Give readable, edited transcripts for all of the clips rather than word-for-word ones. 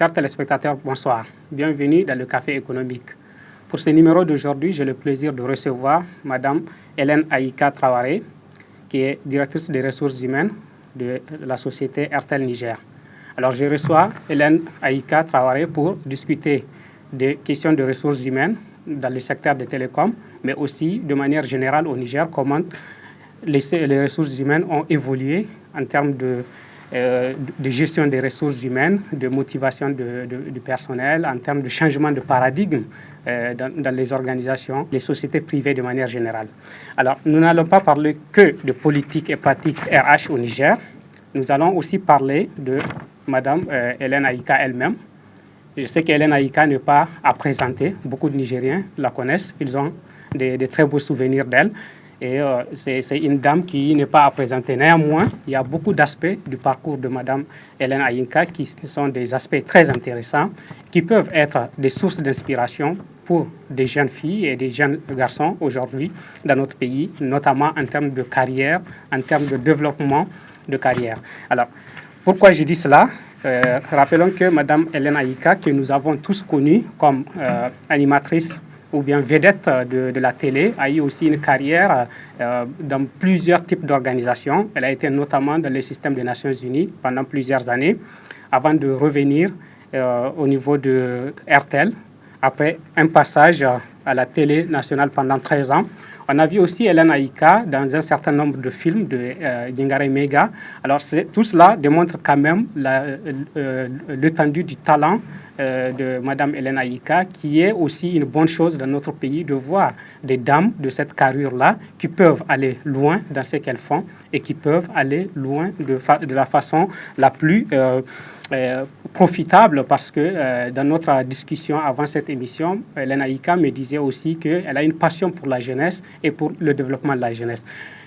Chers téléspectateurs, bonsoir. Bienvenue dans le Café économique. Pour ce numéro d'aujourd'hui, j'ai le plaisir de recevoir Madame Hélène Aïka Traoré, qui est directrice des ressources humaines de la société Airtel Niger. Alors, je reçois Hélène Aïka Traoré pour discuter des questions de ressources humaines dans le secteur des télécoms, mais aussi de manière générale au Niger, comment les ressources humaines ont évolué en termes de gestion des ressources humaines, de motivation du personnel, en termes de changement de paradigme dans les organisations, les sociétés privées de manière générale. Alors, nous n'allons pas parler que de politique et pratique RH au Niger. Nous allons aussi parler de Madame Hélène Aïka elle-même. Je sais qu'Hélène Aïka n'est pas à présenter. Beaucoup de Nigériens la connaissent. Ils ont des très beaux souvenirs d'elle. Et c'est une dame qui n'est pas à présenter. Néanmoins, il y a beaucoup d'aspects du parcours de Mme Hélène Aïka qui sont des aspects très intéressants, qui peuvent être des sources d'inspiration pour des jeunes filles et des jeunes garçons aujourd'hui dans notre pays, notamment en termes de carrière, en termes de développement de carrière. Alors, pourquoi je dis cela? Rappelons que Mme Hélène Aïka, que nous avons tous connue comme animatrice ou bien vedette de la télé, a eu aussi une carrière dans plusieurs types d'organisations. Elle a été notamment dans le système des Nations Unies pendant plusieurs années, avant de revenir au niveau de RTL, après un passage à la télé nationale pendant 13 ans. On a vu aussi Hélène Aïka dans un certain nombre de films de Djingare Mega. Alors, tout cela démontre quand même l'étendue du talent de Mme Hélène Aïka, qui est aussi une bonne chose dans notre pays de voir des dames de cette carrure-là qui peuvent aller loin dans ce qu'elles font et qui peuvent aller loin de la façon la plus profitable, parce que dans notre discussion avant cette émission, Hélène Aïka me disait aussi qu'elle a une passion pour la jeunesse et pour le développement de la jeunesse.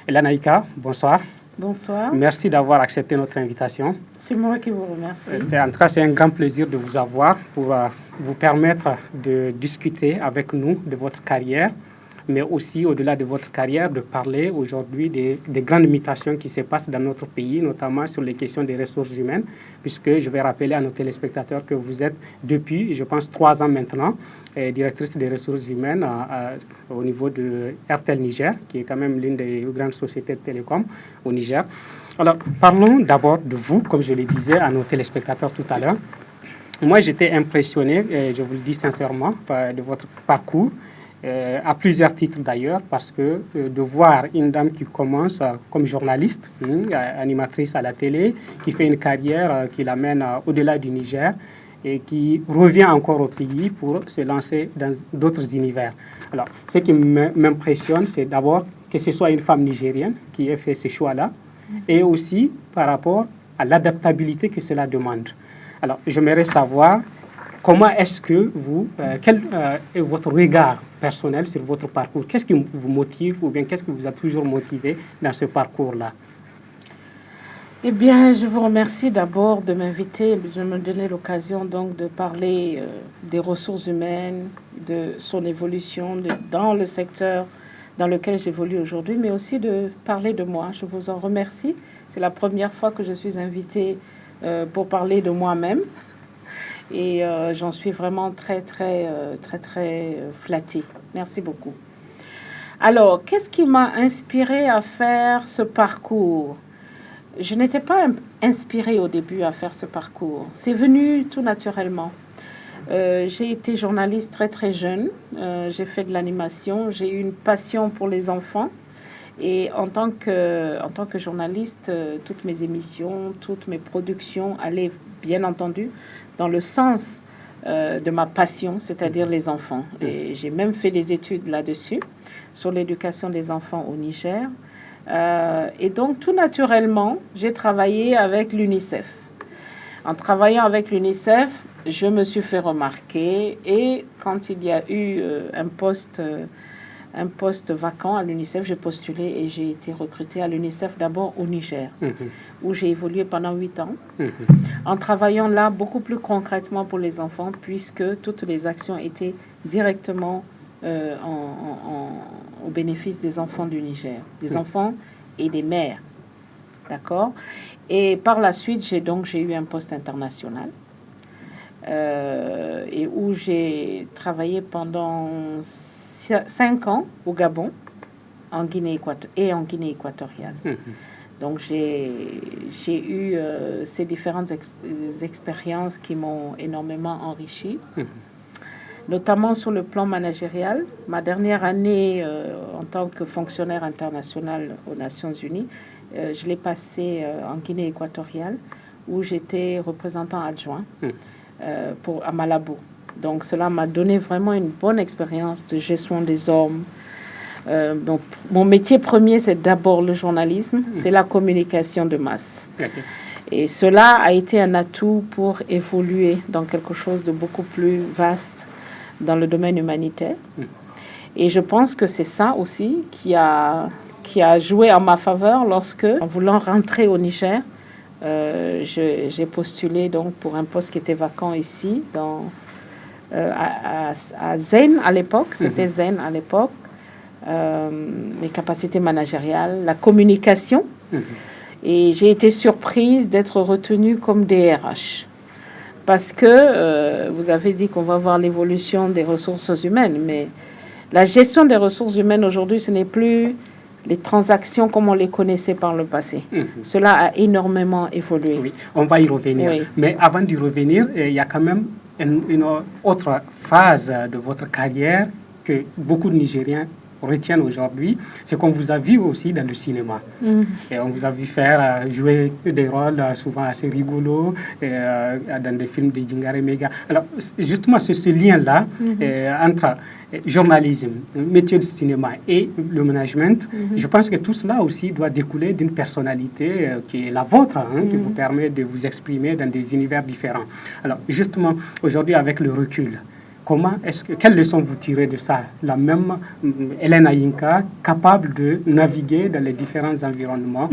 Hélène Aïka, bonsoir. Bonsoir. Merci d'avoir accepté notre invitation. C'est moi qui vous remercie. En tout cas, c'est un grand plaisir de vous avoir pour vous permettre de discuter avec nous de votre carrière, mais aussi, au-delà de votre carrière, de parler aujourd'hui des grandes mutations qui se passent dans notre pays, notamment sur les questions des ressources humaines, puisque je vais rappeler à nos téléspectateurs que vous êtes depuis, je pense, 3 ans maintenant, directrice des ressources humaines au niveau de Airtel Niger, qui est quand même l'une des grandes sociétés de télécom au Niger. Alors, parlons d'abord de vous, comme je le disais à nos téléspectateurs tout à l'heure. Moi, j'étais impressionné, et je vous le dis sincèrement, de votre parcours, à plusieurs titres d'ailleurs, parce que de voir une dame qui commence comme journaliste, animatrice à la télé, qui fait une carrière qui l'amène au-delà du Niger et qui revient encore au pays pour se lancer dans d'autres univers. Alors, ce qui m'impressionne, c'est d'abord que ce soit une femme nigérienne qui ait fait ce choix-là, et aussi par rapport à l'adaptabilité que cela demande. Alors, j'aimerais savoir comment est-ce que vous, quel est votre regard personnel sur votre parcours? Qu'est-ce qui vous motive, ou bien qu'est-ce qui vous a toujours motivé dans ce parcours-là? Eh bien, je vous remercie d'abord de m'inviter, de me donner l'occasion donc de parler des ressources humaines, de son évolution dans le secteur dans lequel j'évolue aujourd'hui, mais aussi de parler de moi. Je vous en remercie. C'est la première fois que je suis invitée pour parler de moi-même. Et j'en suis vraiment très flattée. Merci beaucoup. Alors, qu'est-ce qui m'a inspirée à faire ce parcours? Je n'étais pas inspirée au début à faire ce parcours. C'est venu tout naturellement. J'ai été journaliste très jeune. J'ai fait de l'animation. J'ai eu une passion pour les enfants. Et en tant que journaliste, toutes mes émissions, toutes mes productions allaient, bien entendu, dans le sens de ma passion, c'est-à-dire les enfants. Et j'ai même fait des études là-dessus, sur l'éducation des enfants au Niger. Et donc, tout naturellement, j'ai travaillé avec l'UNICEF. En travaillant avec l'UNICEF, je me suis fait remarquer. Et quand il y a eu un poste vacant à l'UNICEF, j'ai postulé et j'ai été recrutée à l'UNICEF d'abord au Niger, où j'ai évolué pendant 8 ans, en travaillant là beaucoup plus concrètement pour les enfants, puisque toutes les actions étaient directement au bénéfice des enfants du Niger, des enfants et des mères. D'accord? Et par la suite, j'ai eu un poste international. et où j'ai travaillé pendant 5 ans au Gabon, en Guinée équatoriale. Donc j'ai eu ces différentes expériences qui m'ont énormément enrichi, notamment sur le plan managérial. Ma dernière année en tant que fonctionnaire international aux Nations Unies, je l'ai passée en Guinée équatoriale, où j'étais représentant adjoint à Malabo. Donc cela m'a donné vraiment une bonne expérience de gestion des hommes. Donc, mon métier premier, c'est d'abord le journalisme, c'est la communication de masse. Et cela a été un atout pour évoluer dans quelque chose de beaucoup plus vaste dans le domaine humanitaire. Et je pense que c'est ça aussi qui a joué en ma faveur lorsque, en voulant rentrer au Niger, j'ai postulé donc pour un poste qui était vacant ici, à Zen à l'époque. C'était Zen à l'époque. Les capacités managériales, la communication. Et j'ai été surprise d'être retenue comme DRH. Parce que vous avez dit qu'on va voir l'évolution des ressources humaines, mais la gestion des ressources humaines aujourd'hui, ce n'est plus les transactions comme on les connaissait par le passé. Cela a énormément évolué. Oui, on va y revenir. Oui. Mais avant d'y revenir, il y a quand même une autre phase de votre carrière que beaucoup de Nigériens retiennent aujourd'hui, c'est qu'on vous a vu aussi dans le cinéma. Et on vous a vu jouer des rôles souvent assez rigolos dans des films de Djingare Mega. Alors, justement, c'est ce lien-là entre journalisme, métier de cinéma et le management. Je pense que tout cela aussi doit découler d'une personnalité qui est la vôtre, qui vous permet de vous exprimer dans des univers différents. Alors, justement, aujourd'hui, avec le recul, quelles leçons vous tirez de ça? La même Hélène Ayinka, capable de naviguer dans les différents environnements.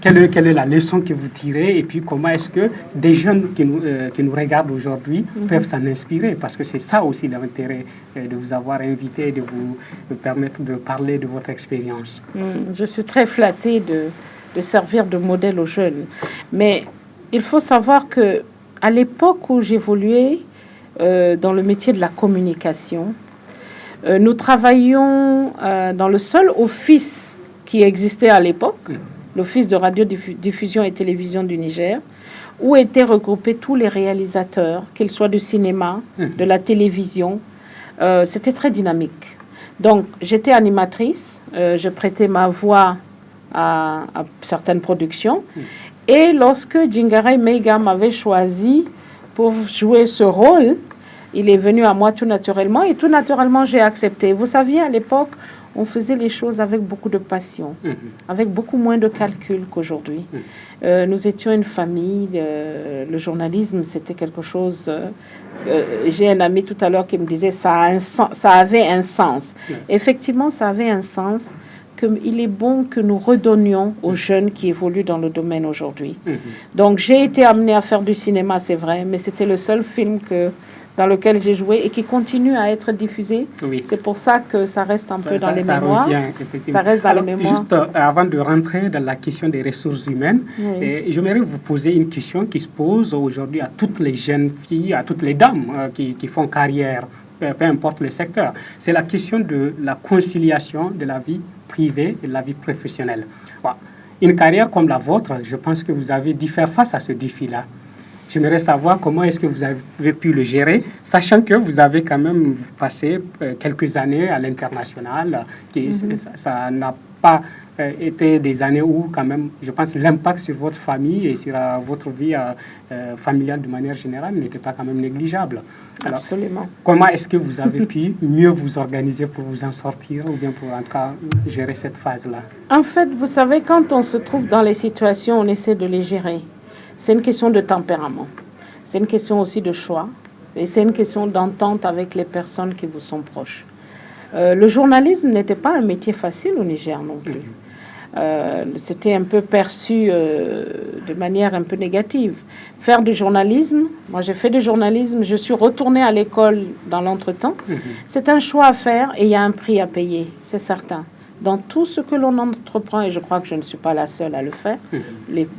Quelle est la leçon que vous tirez? Et puis, comment est-ce que des jeunes qui nous regardent aujourd'hui peuvent s'en inspirer? Parce que c'est ça aussi l'intérêt de vous avoir invité, de vous permettre de parler de votre expérience. Je suis très flattée de servir de modèle aux jeunes. Mais il faut savoir qu'à l'époque où j'évoluais, dans le métier de la communication. Nous travaillions dans le seul office qui existait à l'époque, l'Office de radiodiffusion et télévision du Niger, où étaient regroupés tous les réalisateurs, qu'ils soient du cinéma, de la télévision. C'était très dynamique. Donc, j'étais animatrice, je prêtais ma voix à certaines productions. Et lorsque Djingare Mega m'avait choisi pour jouer ce rôle, il est venu à moi tout naturellement et tout naturellement j'ai accepté. Vous saviez, à l'époque, on faisait les choses avec beaucoup de passion, avec beaucoup moins de calcul qu'aujourd'hui. Nous étions une famille, le journalisme c'était quelque chose... j'ai un ami tout à l'heure qui me disait ça avait un sens. Effectivement, ça avait un sens. Il est bon que nous redonnions aux jeunes qui évoluent dans le domaine aujourd'hui. Donc, j'ai été amenée à faire du cinéma, c'est vrai, mais c'était le seul film dans lequel j'ai joué et qui continue à être diffusé. C'est pour ça que ça reste un peu dans les mémoires. Ça reste dans les mémoires. Juste avant de rentrer dans la question des ressources humaines, j'aimerais vous poser une question qui se pose aujourd'hui à toutes les jeunes filles, à toutes les dames qui font carrière, peu importe le secteur. C'est la question de la conciliation de la vie privée et de la vie professionnelle. Une carrière comme la vôtre, je pense que vous avez dû faire face à ce défi-là. J'aimerais savoir comment est-ce que vous avez pu le gérer, sachant que vous avez quand même passé quelques années à l'international, ça n'a pas été des années où, quand même, je pense l'impact sur votre famille et sur votre vie familiale de manière générale n'était pas quand même négligeable. Alors, absolument. Comment est-ce que vous avez pu mieux vous organiser pour vous en sortir ou bien pour, en tout cas, gérer cette phase-là? En fait, vous savez, quand on se trouve dans les situations, on essaie de les gérer. C'est une question de tempérament. C'est une question aussi de choix. Et c'est une question d'entente avec les personnes qui vous sont proches. Le journalisme n'était pas un métier facile au Niger non plus. C'était un peu perçu de manière un peu négative. Faire du journalisme, moi j'ai fait du journalisme, je suis retournée à l'école dans l'entretemps. C'est un choix à faire et il y a un prix à payer, c'est certain. dans tout ce que l'on entreprend, et je crois que je ne suis pas la seule à le faire.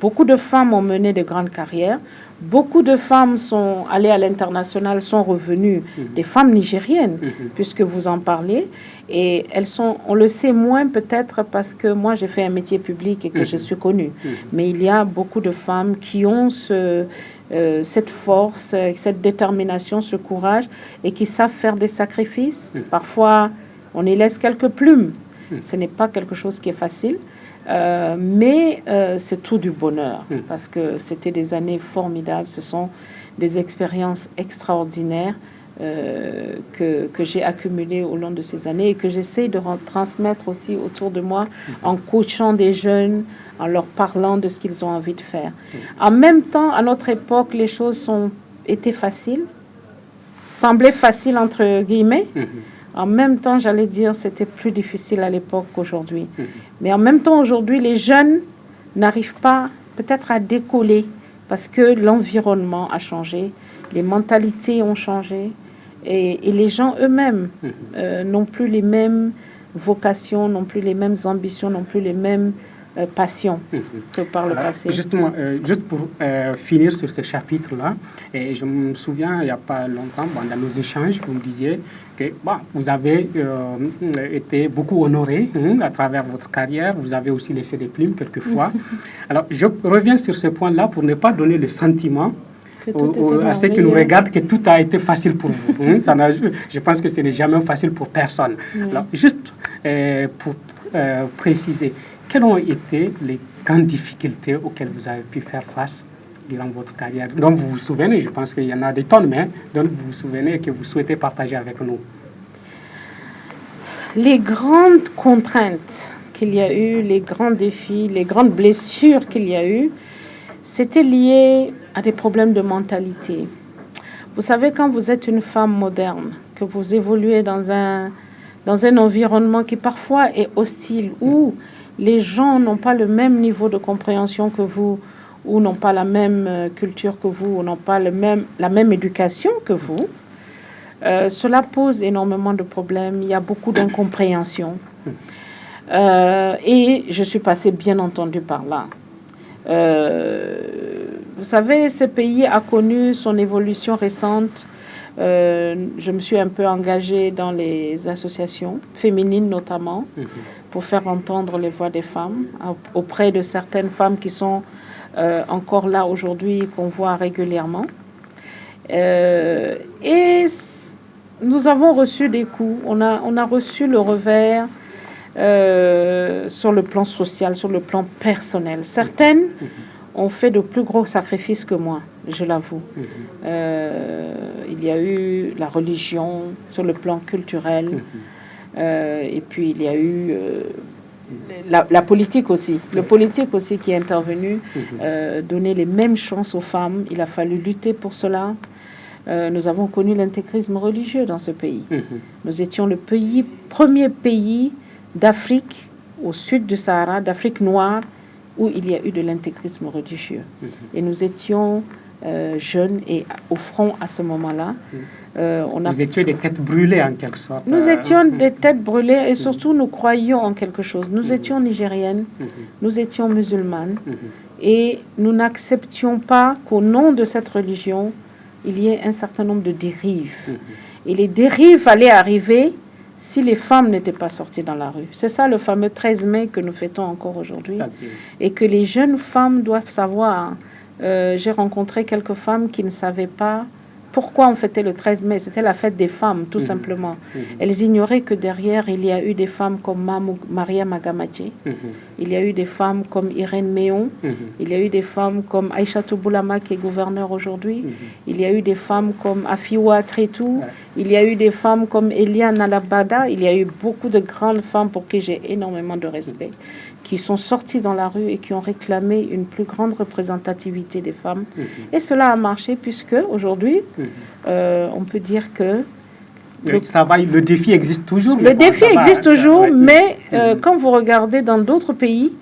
Beaucoup de femmes ont mené de grandes carrières. Beaucoup de femmes sont allées à l'international, sont revenues, des femmes nigériennes, puisque vous en parlez. Et elles sont, on le sait moins peut-être parce que moi j'ai fait un métier public et que je suis connue. Mais il y a beaucoup de femmes qui ont cette force, cette détermination, ce courage et qui savent faire des sacrifices. Parfois, on y laisse quelques plumes. Ce n'est pas quelque chose qui est facile, mais c'est tout du bonheur parce que c'était des années formidables. Ce sont des expériences extraordinaires que j'ai accumulées au long de ces années et que j'essaie de transmettre aussi autour de moi en coachant des jeunes, en leur parlant de ce qu'ils ont envie de faire. En même temps, à notre époque, les choses étaient faciles, semblaient faciles entre guillemets. En même temps, j'allais dire, c'était plus difficile à l'époque qu'aujourd'hui. Mais en même temps, aujourd'hui, les jeunes n'arrivent pas peut-être à décoller parce que l'environnement a changé, les mentalités ont changé et les gens eux-mêmes n'ont plus les mêmes vocations, n'ont plus les mêmes ambitions, n'ont plus les mêmes passions que par le passé. Justement, juste pour finir sur ce chapitre-là, et je me souviens, il n'y a pas longtemps, dans nos échanges, vous me disiez que vous avez été beaucoup honoré à travers votre carrière, vous avez aussi laissé des plumes quelquefois. Alors, je reviens sur ce point-là pour ne pas donner le sentiment à ceux qui nous regardent que tout a été facile pour vous. Je pense que ce n'est jamais facile pour personne. Alors, juste pour préciser, quelles ont été les grandes difficultés auxquelles vous avez pu faire face durant votre carrière, dont vous vous souvenez? Je pense qu'il y en a des tonnes, mais dont vous vous souvenez et que vous souhaitez partager avec nous. Les grandes contraintes qu'il y a eu, les grands défis, les grandes blessures qu'il y a eu, c'était lié à des problèmes de mentalité. Vous savez, quand vous êtes une femme moderne, que vous évoluez dans un environnement qui parfois est hostile, où les gens n'ont pas le même niveau de compréhension que vous, ou n'ont pas la même culture que vous, ou n'ont pas la même éducation que vous, cela pose énormément de problèmes. Il y a beaucoup d'incompréhension. Et je suis passée, bien entendu, par là. Vous savez, ce pays a connu son évolution récente. Je me suis un peu engagée dans les associations féminines notamment pour faire entendre les voix des femmes auprès de certaines femmes qui sont encore là aujourd'hui, qu'on voit régulièrement. Et nous avons reçu des coups. On a reçu le revers sur le plan social, sur le plan personnel. Certaines ont fait de plus gros sacrifices que moi, je l'avoue. Il y a eu la religion sur le plan culturel, et puis il y a eu la politique aussi. Le politique aussi qui est intervenu, donner les mêmes chances aux femmes. Il a fallu lutter pour cela. Nous avons connu l'intégrisme religieux dans ce pays. Nous étions le premier pays d'Afrique, au sud du Sahara, d'Afrique noire, où il y a eu de l'intégrisme religieux. Et nous étions jeunes et au front à ce moment-là. Vous étiez des têtes brûlées en quelque sorte. Nous étions des têtes brûlées et surtout nous croyions en quelque chose. Nous étions nigériennes, nous étions musulmanes et nous n'acceptions pas qu'au nom de cette religion, il y ait un certain nombre de dérives. Et les dérives allaient arriver si les femmes n'étaient pas sorties dans la rue. C'est ça le fameux 13 mai que nous fêtons encore aujourd'hui. Et que les jeunes femmes doivent savoir. J'ai rencontré quelques femmes qui ne savaient pas pourquoi on fêtait le 13 mai. C'était la fête des femmes, tout simplement. Elles ignoraient que derrière, il y a eu des femmes comme Maria Magamache. Il y a eu des femmes comme Irène Méon. Il y a eu des femmes comme Aïchatou Boulama, qui est gouverneure aujourd'hui. Il y a eu des femmes comme Afiwa Tretou. Il y a eu des femmes comme Eliane Alabada. Il y a eu beaucoup de grandes femmes pour qui j'ai énormément de respect, qui sont sorties dans la rue et qui ont réclamé une plus grande représentativité des femmes. Et cela a marché puisque aujourd'hui, on peut dire que le défi existe toujours. Le défi existe toujours, mais quand vous regardez dans d'autres pays,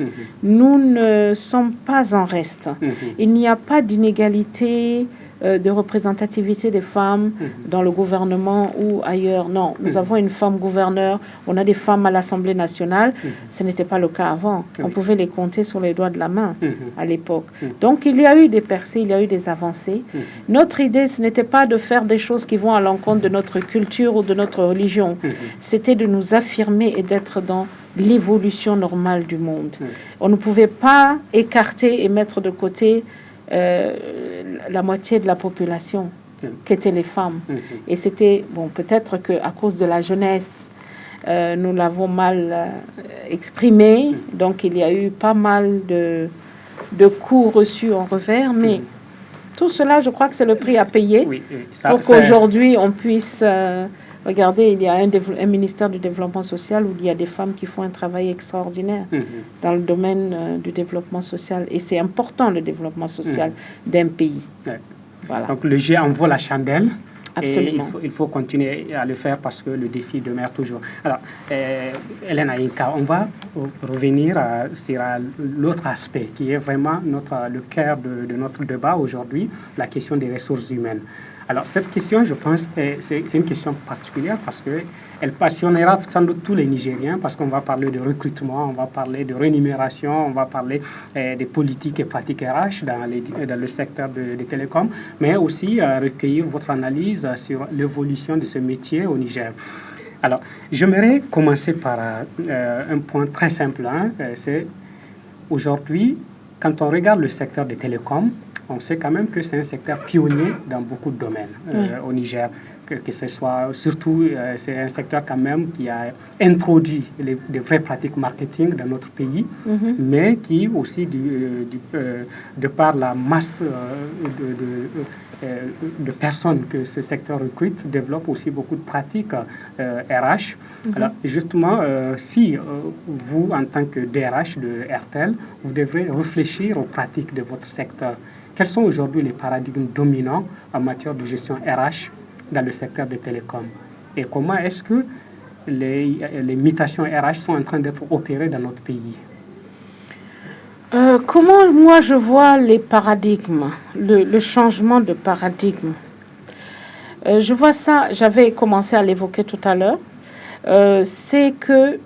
nous ne sommes pas en reste. Il n'y a pas d'inégalité de représentativité des femmes dans le gouvernement ou ailleurs. Non, nous avons une femme gouverneure, on a des femmes à l'Assemblée nationale. Ce n'était pas le cas avant. On pouvait les compter sur les doigts de la main à l'époque. Donc, il y a eu des percées, il y a eu des avancées. Notre idée, ce n'était pas de faire des choses qui vont à l'encontre de notre culture ou de notre religion. C'était de nous affirmer et d'être dans l'évolution normale du monde. On ne pouvait pas écarter et mettre de côté la moitié de la population, qu'étaient les femmes. Et c'était, bon, peut-être qu'à cause de la jeunesse, nous l'avons mal exprimé, donc il y a eu pas mal de coups reçus en revers, mais tout cela, je crois que c'est le prix à payer pour qu'aujourd'hui on puisse... regardez, il y a un ministère du développement social où il y a des femmes qui font un travail extraordinaire dans le domaine du développement social. Et c'est important, le développement social d'un pays. Voilà. Donc, le jeu en vaut la chandelle. Absolument. Et il faut continuer à le faire parce que le défi demeure toujours. Alors, Hélène Aïka, on va revenir sur l'autre aspect qui est vraiment le cœur de notre débat aujourd'hui, la question des ressources humaines. Alors, cette question, je pense, c'est une question particulière parce qu'elle passionnera sans doute tous les Nigériens parce qu'on va parler de recrutement, on va parler de rémunération, on va parler des politiques et pratiques RH dans le secteur des télécoms, mais aussi recueillir votre analyse sur l'évolution de ce métier au Niger. Alors, j'aimerais commencer par un point très simple. C'est aujourd'hui, quand on regarde le secteur des télécoms, on sait quand même que c'est un secteur pionnier dans beaucoup de domaines au Niger, que ce soit, surtout, c'est un secteur quand même qui a introduit des vraies pratiques marketing dans notre pays, mais qui aussi, de par la masse de personnes que ce secteur recrute, développe aussi beaucoup de pratiques RH. Alors, justement, si vous, en tant que DRH de RTL, vous devrez réfléchir aux pratiques de votre secteur, quels sont aujourd'hui les paradigmes dominants en matière de gestion RH dans le secteur des télécoms? Et comment est-ce que les mutations RH sont en train d'être opérées dans notre pays? Comment moi je vois les paradigmes, le changement de paradigme? Je vois ça, j'avais commencé à l'évoquer tout à l'heure, c'est que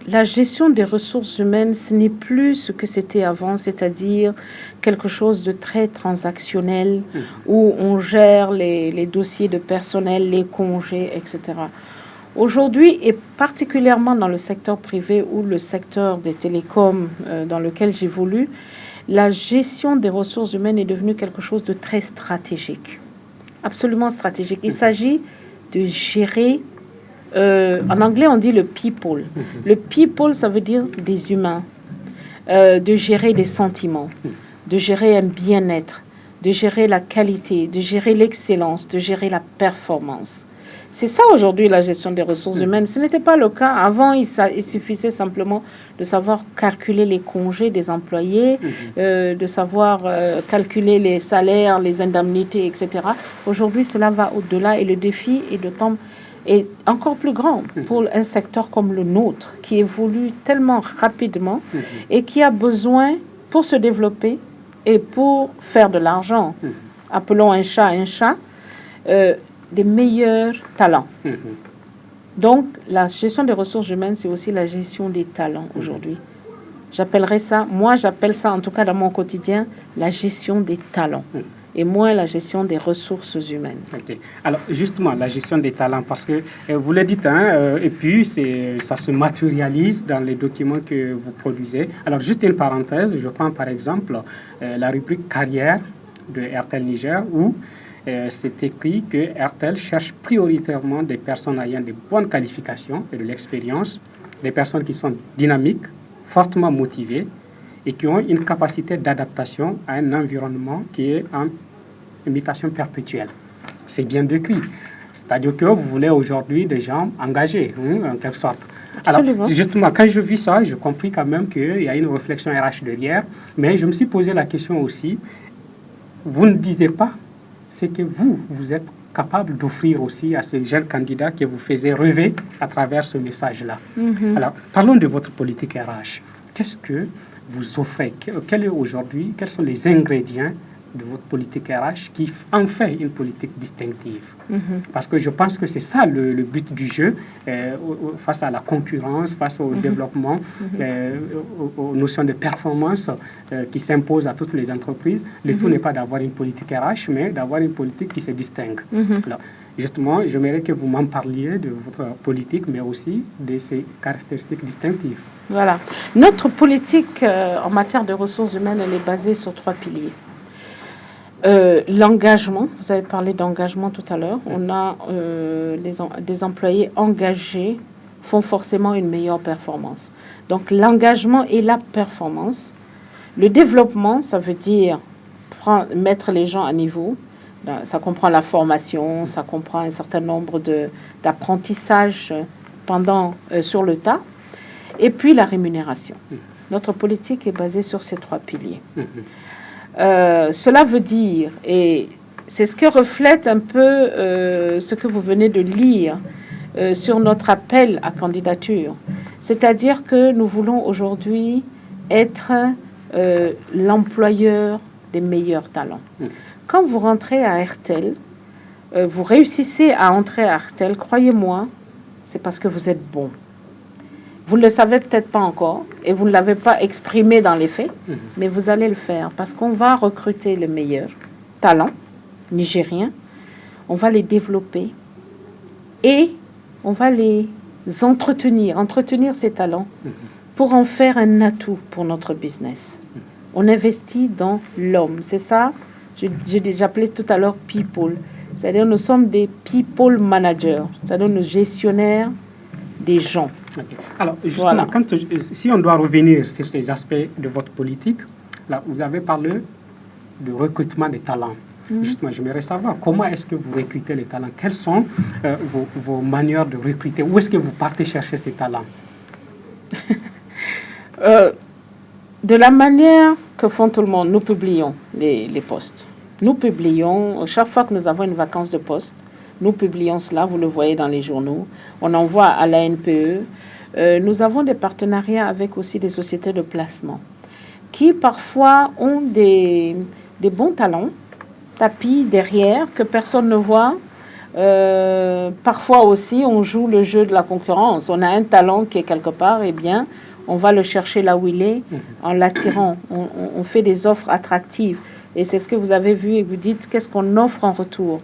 la gestion des ressources humaines, ce n'est plus ce que c'était avant, c'est-à-dire quelque chose de très transactionnel où on gère les dossiers de personnel, les congés, etc. Aujourd'hui, et particulièrement dans le secteur privé ou le secteur des télécoms dans lequel j'évolue, la gestion des ressources humaines est devenue quelque chose de très stratégique, absolument stratégique. Il s'agit de gérer... en anglais, on dit le people. Le people, ça veut dire des humains, de gérer des sentiments, de gérer un bien-être, de gérer la qualité, de gérer l'excellence, de gérer la performance. C'est ça aujourd'hui la gestion des ressources humaines. Ce n'était pas le cas. Avant, il suffisait simplement de savoir calculer les congés des employés, de savoir calculer les salaires, les indemnités, etc. Aujourd'hui, cela va au-delà et le défi est encore plus grand pour un secteur comme le nôtre, qui évolue tellement rapidement et qui a besoin, pour se développer et pour faire de l'argent, appelons un chat, des meilleurs talents. Donc, la gestion des ressources humaines, c'est aussi la gestion des talents aujourd'hui. J'appelle ça en tout cas dans mon quotidien, la gestion des talents. Et moins la gestion des ressources humaines. Okay. Alors, justement, la gestion des talents, parce que vous le dites, et puis ça se matérialise dans les documents que vous produisez. Alors, juste une parenthèse, je prends par exemple la rubrique carrière de RTL Niger, où c'est écrit que RTL cherche prioritairement des personnes ayant de bonnes qualifications et de l'expérience, des personnes qui sont dynamiques, fortement motivées, et qui ont une capacité d'adaptation à un environnement qui est en mutation perpétuelle. C'est bien décrit. C'est-à-dire que vous voulez aujourd'hui des gens engagés, en quelque sorte. Absolument. Alors, justement, quand je vis ça, j'ai compris quand même qu'il y a une réflexion RH derrière, mais je me suis posé la question aussi, vous ne disiez pas ce que vous êtes capable d'offrir aussi à ce jeune candidat que vous faisiez rêver à travers ce message-là. Alors, parlons de votre politique RH. Qu'est-ce que vous offrez? Quels sont les ingrédients de votre politique RH qui en fait une politique distinctive. Parce que je pense que c'est ça le but du jeu, face à la concurrence, face au développement, aux notions de performance qui s'imposent à toutes les entreprises. Le tout n'est pas d'avoir une politique RH, mais d'avoir une politique qui se distingue. Alors, justement, j'aimerais que vous m'en parliez de votre politique, mais aussi de ses caractéristiques distinctives. Voilà. Notre politique en matière de ressources humaines, elle est basée sur 3 piliers. L'engagement, vous avez parlé d'engagement tout à l'heure. On a des employés engagés font forcément une meilleure performance. Donc l'engagement et la performance. Le développement, ça veut dire mettre les gens à niveau. Ça comprend la formation, ça comprend un certain nombre d'apprentissages sur le tas. Et puis la rémunération. Notre politique est basée sur ces 3 piliers. Cela veut dire, et c'est ce que reflète un peu ce que vous venez de lire sur notre appel à candidature, c'est-à-dire que nous voulons aujourd'hui être l'employeur des meilleurs talents. Quand vous rentrez à RTL, vous réussissez à entrer à RTL, croyez-moi, c'est parce que vous êtes bon. Vous ne le savez peut-être pas encore et vous ne l'avez pas exprimé dans les faits, mais vous allez le faire parce qu'on va recruter les meilleurs talents nigériens, on va les développer et on va les entretenir ces talents pour en faire un atout pour notre business. On investit dans l'homme, c'est ça, j'appelais tout à l'heure people, c'est-à-dire nous sommes des people managers, c'est-à-dire nos gestionnaires des gens. Okay. Alors, justement, si on doit revenir sur ces aspects de votre politique, là, vous avez parlé de recrutement des talents. Justement, j'aimerais savoir comment est-ce que vous recrutez les talents? Quelles sont vos manières de recruter? Où est-ce que vous partez chercher ces talents? De la manière que font tout le monde, nous publions les postes. Nous publions, chaque fois que nous avons une vacance de poste, nous publions cela, vous le voyez dans les journaux. On envoie à la NPE. Nous avons des partenariats avec aussi des sociétés de placement qui parfois ont des bons talents, tapis derrière, que personne ne voit. Parfois aussi, on joue le jeu de la concurrence. On a un talent qui est quelque part, eh bien, on va le chercher là où il est en l'attirant. On fait des offres attractives. Et c'est ce que vous avez vu et vous dites, qu'est-ce qu'on offre en retour?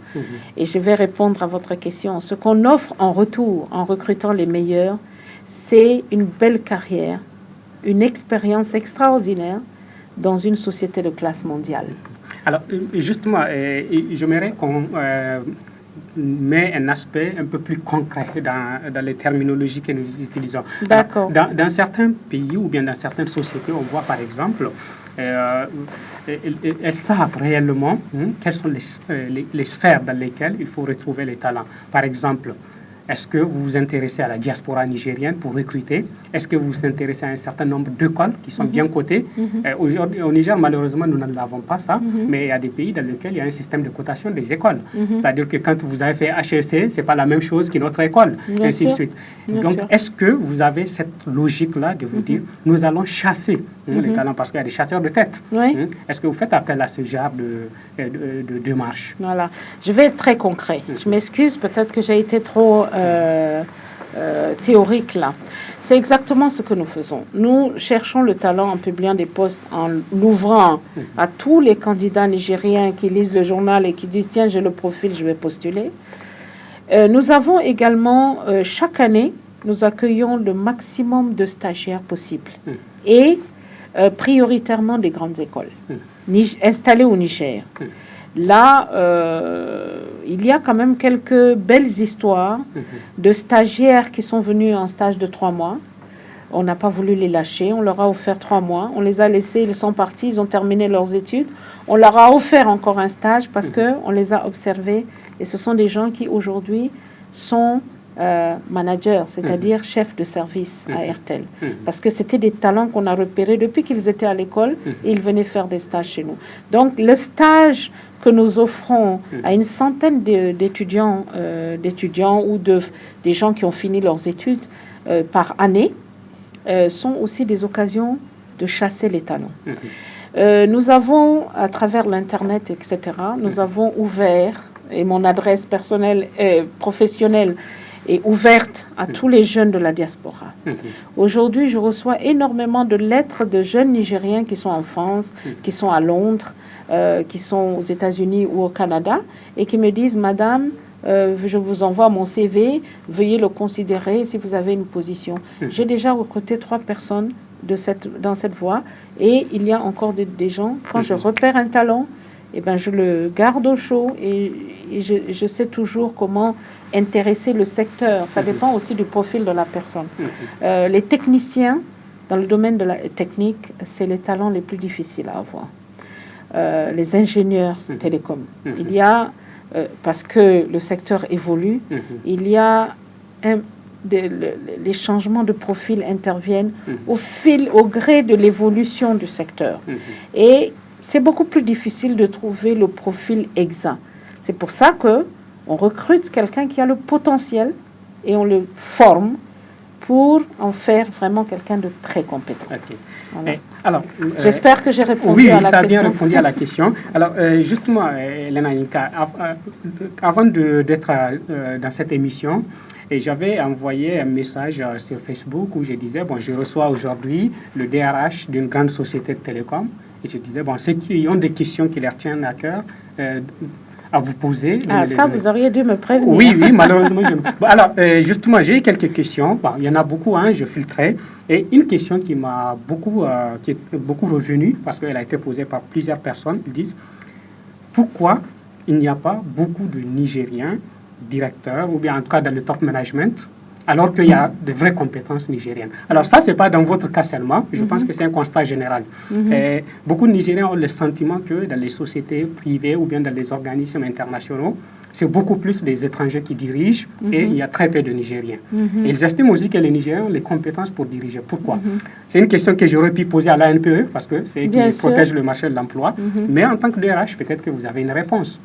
Et je vais répondre à votre question. Ce qu'on offre en retour, en recrutant les meilleurs, c'est une belle carrière, une expérience extraordinaire dans une société de classe mondiale. Alors, justement, j'aimerais qu'on met un aspect un peu plus concret dans les terminologies que nous utilisons. D'accord. Dans certains pays ou bien dans certaines sociétés, on voit par exemple... elles savent réellement quelles sont les sphères dans lesquelles il faut retrouver les talents. Par exemple, est-ce que vous vous intéressez à la diaspora nigérienne pour recruter? Est-ce que vous vous intéressez à un certain nombre d'écoles qui sont bien cotées? Aujourd'hui, au Niger, malheureusement, nous n'avons pas ça, mais il y a des pays dans lesquels il y a un système de cotation des écoles. C'est-à-dire que quand vous avez fait HEC, ce n'est pas la même chose qu'une autre école, bien ainsi sûr. de suite. Bien Donc, sûr. est-ce que vous avez cette logique-là de vous dire, nous allons chasser les talents, parce qu'il y a des chasseurs de tête. Oui. Est-ce que vous faites appel à ce genre de démarche? Voilà. Je vais être très concret. Je m'excuse, peut-être que j'ai été trop théorique là. C'est exactement ce que nous faisons. Nous cherchons le talent en publiant des postes, en l'ouvrant à tous les candidats nigériens qui lisent le journal et qui disent « Tiens, j'ai le profil, je vais postuler ». Nous avons également, chaque année, nous accueillons le maximum de stagiaires possibles. Et prioritairement des grandes écoles installées au Niger. Là, il y a quand même quelques belles histoires de stagiaires qui sont venus en stage de 3 mois. On n'a pas voulu les lâcher. On leur a offert 3 mois. On les a laissés, ils sont partis, ils ont terminé leurs études. On leur a offert encore un stage parce qu'on les a observés. Et ce sont des gens qui aujourd'hui sont managers, c'est-à-dire chefs de service à RTL. Parce que c'était des talents qu'on a repérés depuis qu'ils étaient à l'école et ils venaient faire des stages chez nous. Donc le stage que nous offrons à une centaine d'étudiants ou des gens qui ont fini leurs études par année sont aussi des occasions de chasser les talents. Nous avons, à travers l'Internet, etc., nous avons ouvert, et mon adresse personnelle et professionnelle est ouverte à tous les jeunes de la diaspora. Aujourd'hui, je reçois énormément de lettres de jeunes Nigériens qui sont en France, qui sont à Londres, qui sont aux États-Unis ou au Canada, et qui me disent « Madame, je vous envoie mon CV, veuillez le considérer si vous avez une position. » J'ai déjà recruté 3 personnes dans cette voie, et il y a encore des gens, quand je repère un talent, eh ben, je le garde au chaud et je sais toujours comment intéresser le secteur. Ça dépend aussi du profil de la personne. Les techniciens, dans le domaine de la technique, c'est les talents les plus difficiles à avoir. Les ingénieurs télécoms. Il y a, parce que le secteur évolue, il y a les changements de profil interviennent au gré de l'évolution du secteur. Et c'est beaucoup plus difficile de trouver le profil exact. C'est pour ça qu'on recrute quelqu'un qui a le potentiel et on le forme pour en faire vraiment quelqu'un de très compétent. Okay. Voilà. Alors, j'espère que j'ai répondu à la question. Oui, ça a bien répondu à la question. Alors, justement, Elena Yinka, avant d'être dans cette émission, j'avais envoyé un message sur Facebook où je disais, bon, je reçois aujourd'hui le DRH d'une grande société de télécom. Et je disais, bon, ceux qui ont des questions qui leur tiennent à cœur à vous poser. Vous auriez dû me prévenir. Oui, malheureusement. Bon, alors, justement, j'ai quelques questions. Bon, il y en a beaucoup, je filtrais. Et une question qui est beaucoup revenue, parce qu'elle a été posée par plusieurs personnes, ils disent, pourquoi il n'y a pas beaucoup de Nigériens directeurs, ou bien en tout cas dans le top management, alors qu'il y a de vraies compétences nigériennes. Alors ça, ce n'est pas dans votre cas seulement, je pense que c'est un constat général. Beaucoup de Nigériens ont le sentiment que dans les sociétés privées ou bien dans les organismes internationaux, c'est beaucoup plus des étrangers qui dirigent et il y a très peu de Nigériens. Et ils estiment aussi que les Nigériens ont les compétences pour diriger. Pourquoi? C'est une question que j'aurais pu poser à l'ANPE parce que c'est eux qui protègent le marché de l'emploi. Mais en tant que DRH, peut-être que vous avez une réponse.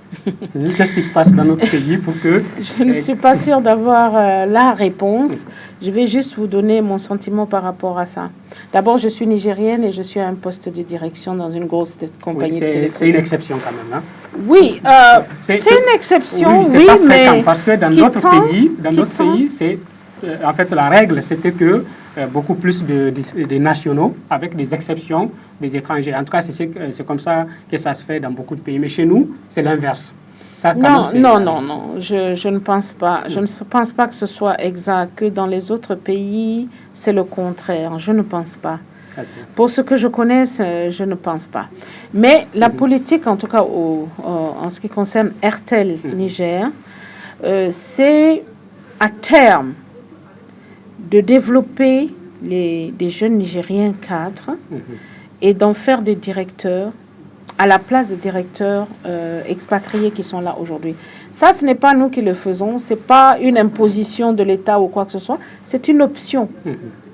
Qu'est-ce qui se passe dans notre pays pour que... Je ne suis pas sûre d'avoir la réponse. Je vais juste vous donner mon sentiment par rapport à ça. D'abord, je suis nigérienne et je suis à un poste de direction dans une grosse compagnie de télécom. C'est une exception quand même, hein? Oui, c'est une exception, oui, pas fréquent, parce que dans notre pays, c'est en fait la règle, c'était que beaucoup plus de nationaux, avec des exceptions des étrangers. En tout cas, c'est comme ça que ça se fait dans beaucoup de pays. Mais chez nous, c'est l'inverse. Non, je ne pense pas. Je ne pense pas que ce soit exact, que dans les autres pays, c'est le contraire. Je ne pense pas. Okay. Pour ce que je connais, je ne pense pas. Mais la politique, en tout cas en ce qui concerne Airtel Niger, c'est à terme de développer des jeunes Nigériens cadres et d'en faire des directeurs à la place des directeurs expatriés qui sont là aujourd'hui. Ça, ce n'est pas nous qui le faisons, ce n'est pas une imposition de l'État ou quoi que ce soit, c'est une option.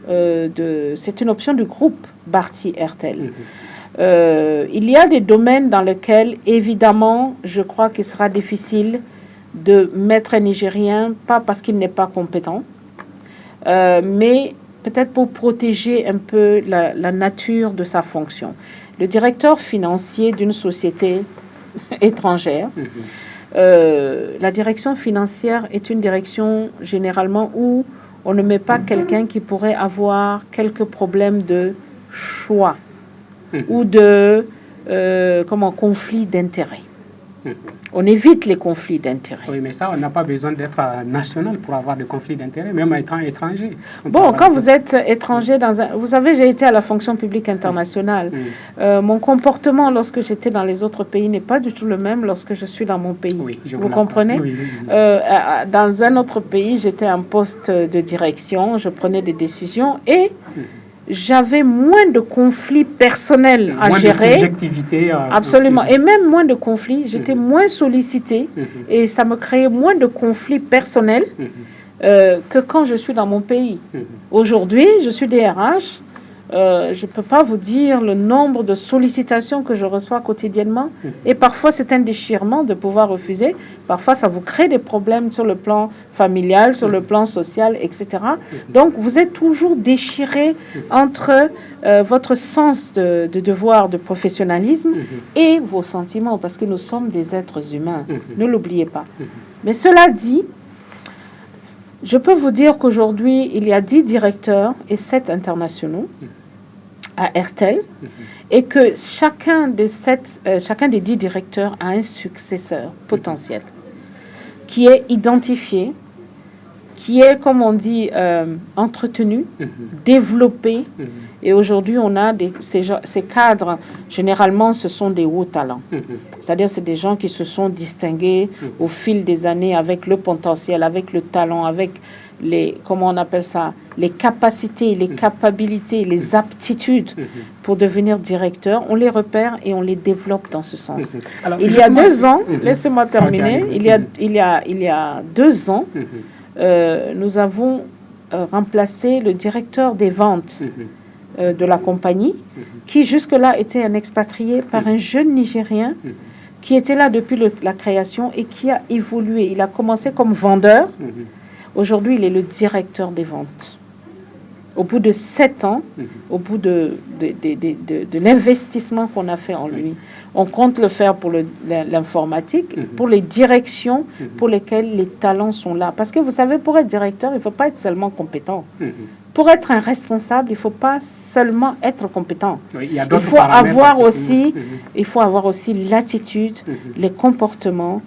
C'est une option du groupe Bharti Airtel. Il y a des domaines dans lesquels, évidemment, je crois qu'il sera difficile de mettre un Nigérien, pas parce qu'il n'est pas compétent, mais peut-être pour protéger un peu la nature de sa fonction. Le directeur financier d'une société étrangère, la direction financière est une direction généralement où on ne met pas quelqu'un qui pourrait avoir quelques problèmes de choix ou de conflit d'intérêts. On évite les conflits d'intérêts. Oui, mais ça, on n'a pas besoin d'être national pour avoir des conflits d'intérêts, même étant étranger. Bon, quand vous êtes étranger vous savez, j'ai été à la fonction publique internationale. Mon comportement lorsque j'étais dans les autres pays n'est pas du tout le même lorsque je suis dans mon pays. Oui, vous comprenez? Oui. Dans un autre pays, j'étais en poste de direction, je prenais des décisions et j'avais moins de conflits personnels à gérer. Moins de subjectivité. Absolument. Et même moins de conflits. J'étais moins sollicitée et ça me créait moins de conflits personnels que quand je suis dans mon pays. Aujourd'hui, je suis DRH. je ne peux pas vous dire le nombre de sollicitations que je reçois quotidiennement. Et parfois, c'est un déchirement de pouvoir refuser. Parfois, ça vous crée des problèmes sur le plan familial, sur le plan social, etc. Donc, vous êtes toujours déchiré entre votre sens de devoir, de professionnalisme et vos sentiments, parce que nous sommes des êtres humains. Ne l'oubliez pas. Mais cela dit, je peux vous dire qu'aujourd'hui, il y a 10 directeurs et 7 internationaux à Airtel, et que chacun des 10 directeurs a un successeur potentiel qui est identifié, qui est, comme on dit, entretenu, développé. Et aujourd'hui, on a ces cadres, généralement, ce sont des hauts talents. C'est-à-dire, c'est des gens qui se sont distingués au fil des années avec le potentiel, avec le talent, avec comment on appelle ça, les capacités, les capacités, les aptitudes pour devenir directeur. On les repère et on les développe dans ce sens. Alors, il y a 2 ans, laissez-moi terminer, il y a 2 ans, nous avons remplacé le directeur des ventes de la compagnie, qui jusque-là était un expatrié, par un jeune Nigérien qui était là depuis la création et qui a évolué. Il a commencé comme vendeur. Aujourd'hui, il est le directeur des ventes. Au bout de 7 ans, au bout de l'investissement qu'on a fait en lui, on compte le faire pour l'informatique, pour les directions pour lesquelles les talents sont là. Parce que vous savez, pour être directeur, il ne faut pas être seulement compétent. Pour être un responsable, il ne faut pas seulement être compétent. Oui, il faut avoir aussi l'attitude, les comportements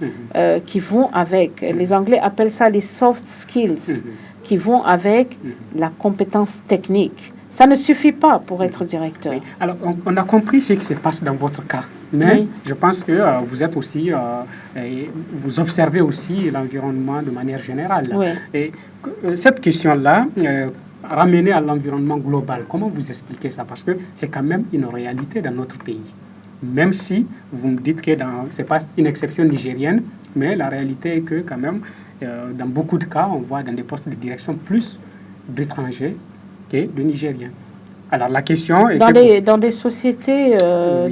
qui vont avec. Les Anglais appellent ça les soft skills, qui vont avec la compétence technique. Ça ne suffit pas pour être directeur. Oui. Alors, on a compris ce qui se passe dans votre cas. Mais je pense que vous êtes aussi, vous observez aussi l'environnement de manière générale. Oui. Et cette question-là, ramenée à l'environnement global, comment vous expliquez ça? Parce que c'est quand même une réalité dans notre pays. Même si vous me dites que ce n'est pas une exception nigérienne, mais la réalité est que quand même, dans beaucoup de cas, on voit dans des postes de direction plus d'étrangers que de Nigériens. Alors la question est... Dans des sociétés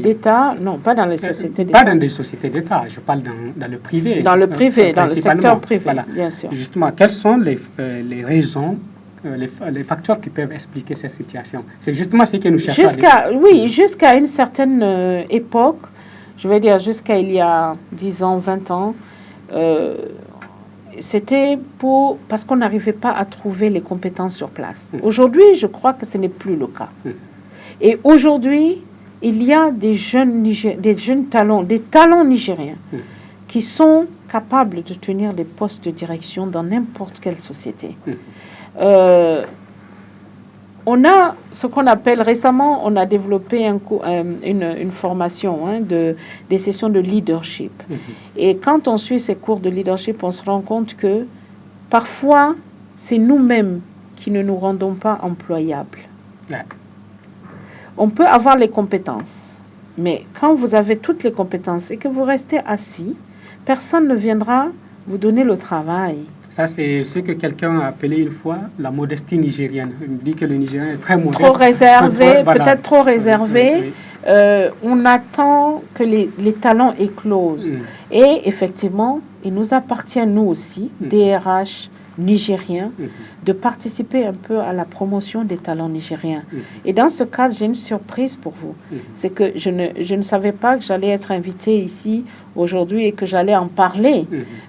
d'État, non, pas dans les sociétés d'État. Pas dans des sociétés d'État, je parle dans le privé. Dans le privé, dans le secteur privé, voilà. Bien sûr. Justement, quelles sont les raisons, les facteurs qui peuvent expliquer cette situation? C'est justement ce que nous cherchons jusqu'à une certaine époque, je vais dire jusqu'à il y a 10 ans, 20 ans, c'était parce qu'on n'arrivait pas à trouver les compétences sur place. Aujourd'hui, je crois que ce n'est plus le cas. Et aujourd'hui, il y a des jeunes talents, des talents nigériens qui sont capables de tenir des postes de direction dans n'importe quelle société. On a ce qu'on appelle, récemment, on a développé une formation, des sessions de leadership. Et quand on suit ces cours de leadership, on se rend compte que parfois, c'est nous-mêmes qui ne nous rendons pas employables. On peut avoir les compétences, mais quand vous avez toutes les compétences et que vous restez assis, personne ne viendra vous donner le travail. Ça, c'est ce que quelqu'un a appelé une fois la modestie nigérienne. Il me dit que le Nigérien est très modeste. Trop réservé, peut-être trop réservé. On attend que les talents éclosent. Et effectivement, il nous appartient, nous aussi, DRH nigériens, de participer un peu à la promotion des talents nigériens. Et dans ce cadre, j'ai une surprise pour vous. C'est que je ne savais pas que j'allais être invitée ici aujourd'hui et que j'allais en parler.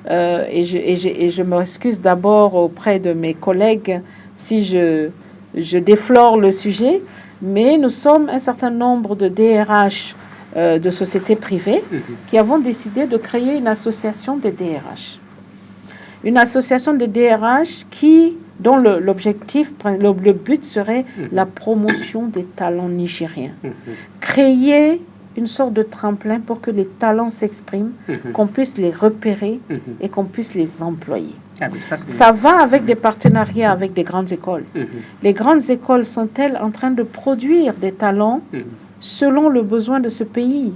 Et je m'excuse d'abord auprès de mes collègues si je déflore le sujet, mais nous sommes un certain nombre de DRH de sociétés privées qui avons décidé de créer une association des DRH. Une association de DRH dont l'objectif, le but serait la promotion des talents nigériens. Créer une sorte de tremplin pour que les talents s'expriment, qu'on puisse les repérer et qu'on puisse les employer. Ça va avec des partenariats avec des grandes écoles. Les grandes écoles sont-elles en train de produire des talents selon le besoin de ce pays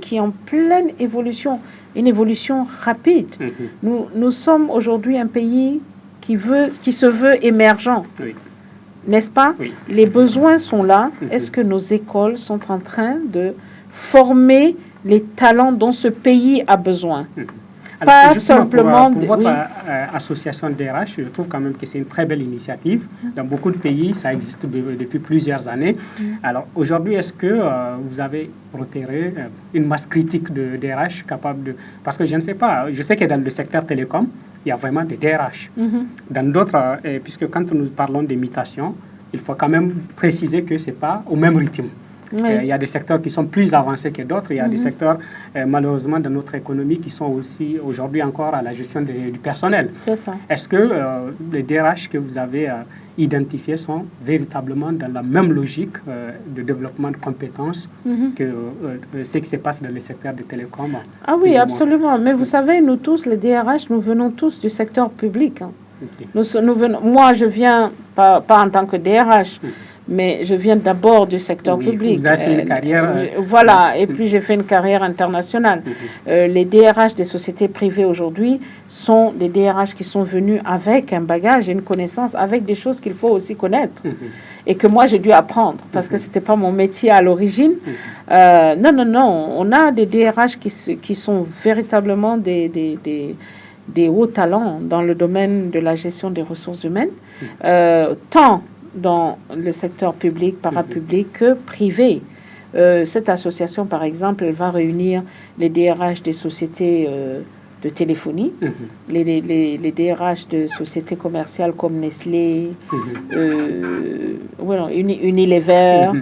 qui est en pleine évolution, une évolution rapide. Nous sommes aujourd'hui un pays qui se veut émergent. n'est-ce pas? Oui. Les besoins sont là. Est-ce que nos écoles sont en train de former les talents dont ce pays a besoin? Alors, Pas justement, simplement... pour votre oui. association DRH, je trouve quand même que c'est une très belle initiative. Dans beaucoup de pays, ça existe depuis plusieurs années. Alors aujourd'hui, est-ce que vous avez repéré une masse critique de DRH capable de... Parce que je ne sais pas, je sais que dans le secteur télécom, il y a vraiment des DRH. Dans d'autres, puisque quand nous parlons des mutations, il faut quand même préciser que ce n'est pas au même rythme. Oui. Il y a des secteurs qui sont plus avancés que d'autres. Il y a des secteurs, malheureusement, dans notre économie qui sont aussi aujourd'hui encore à la gestion du personnel. C'est ça. Est-ce que les DRH que vous avez identifiés sont véritablement dans la même logique de développement de compétences que ce qui se passe dans le secteur des télécoms? Ah oui, absolument. Mais vous savez, nous tous, les DRH, nous venons tous du secteur public. Hein. Okay. Nous venons, moi, je viens, pas en tant que DRH, mais je viens d'abord du secteur public. Vous avez fait une carrière... voilà, et puis j'ai fait une carrière internationale. Les DRH des sociétés privées aujourd'hui sont des DRH qui sont venus avec un bagage et une connaissance, avec des choses qu'il faut aussi connaître. Et que moi, j'ai dû apprendre, parce que ce n'était pas mon métier à l'origine. Non. On a des DRH qui sont véritablement des hauts talents dans le domaine de la gestion des ressources humaines, tant dans le secteur public, parapublic que privé. Cette association, par exemple, elle va réunir les DRH des sociétés de téléphonie, les DRH de sociétés commerciales comme Nestlé, Unilever,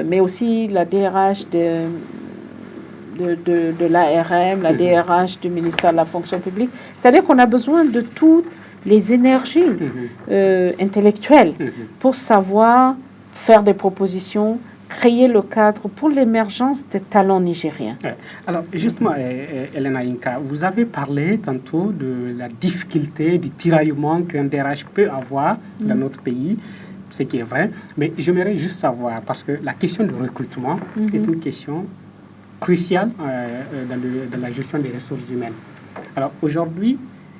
mais aussi la DRH de l'ARM, la DRH du ministère de la fonction publique. C'est-à-dire qu'on a besoin de toutes les énergies intellectuelles pour savoir faire des propositions, créer le cadre pour l'émergence des talents nigériens. Alors, justement, Elena Inka, vous avez parlé tantôt de la difficulté, du tiraillement qu'un DRH peut avoir dans notre pays, ce qui est vrai, mais j'aimerais juste savoir, parce que la question du recrutement est une question cruciale dans la gestion des ressources humaines. Alors, aujourd'hui,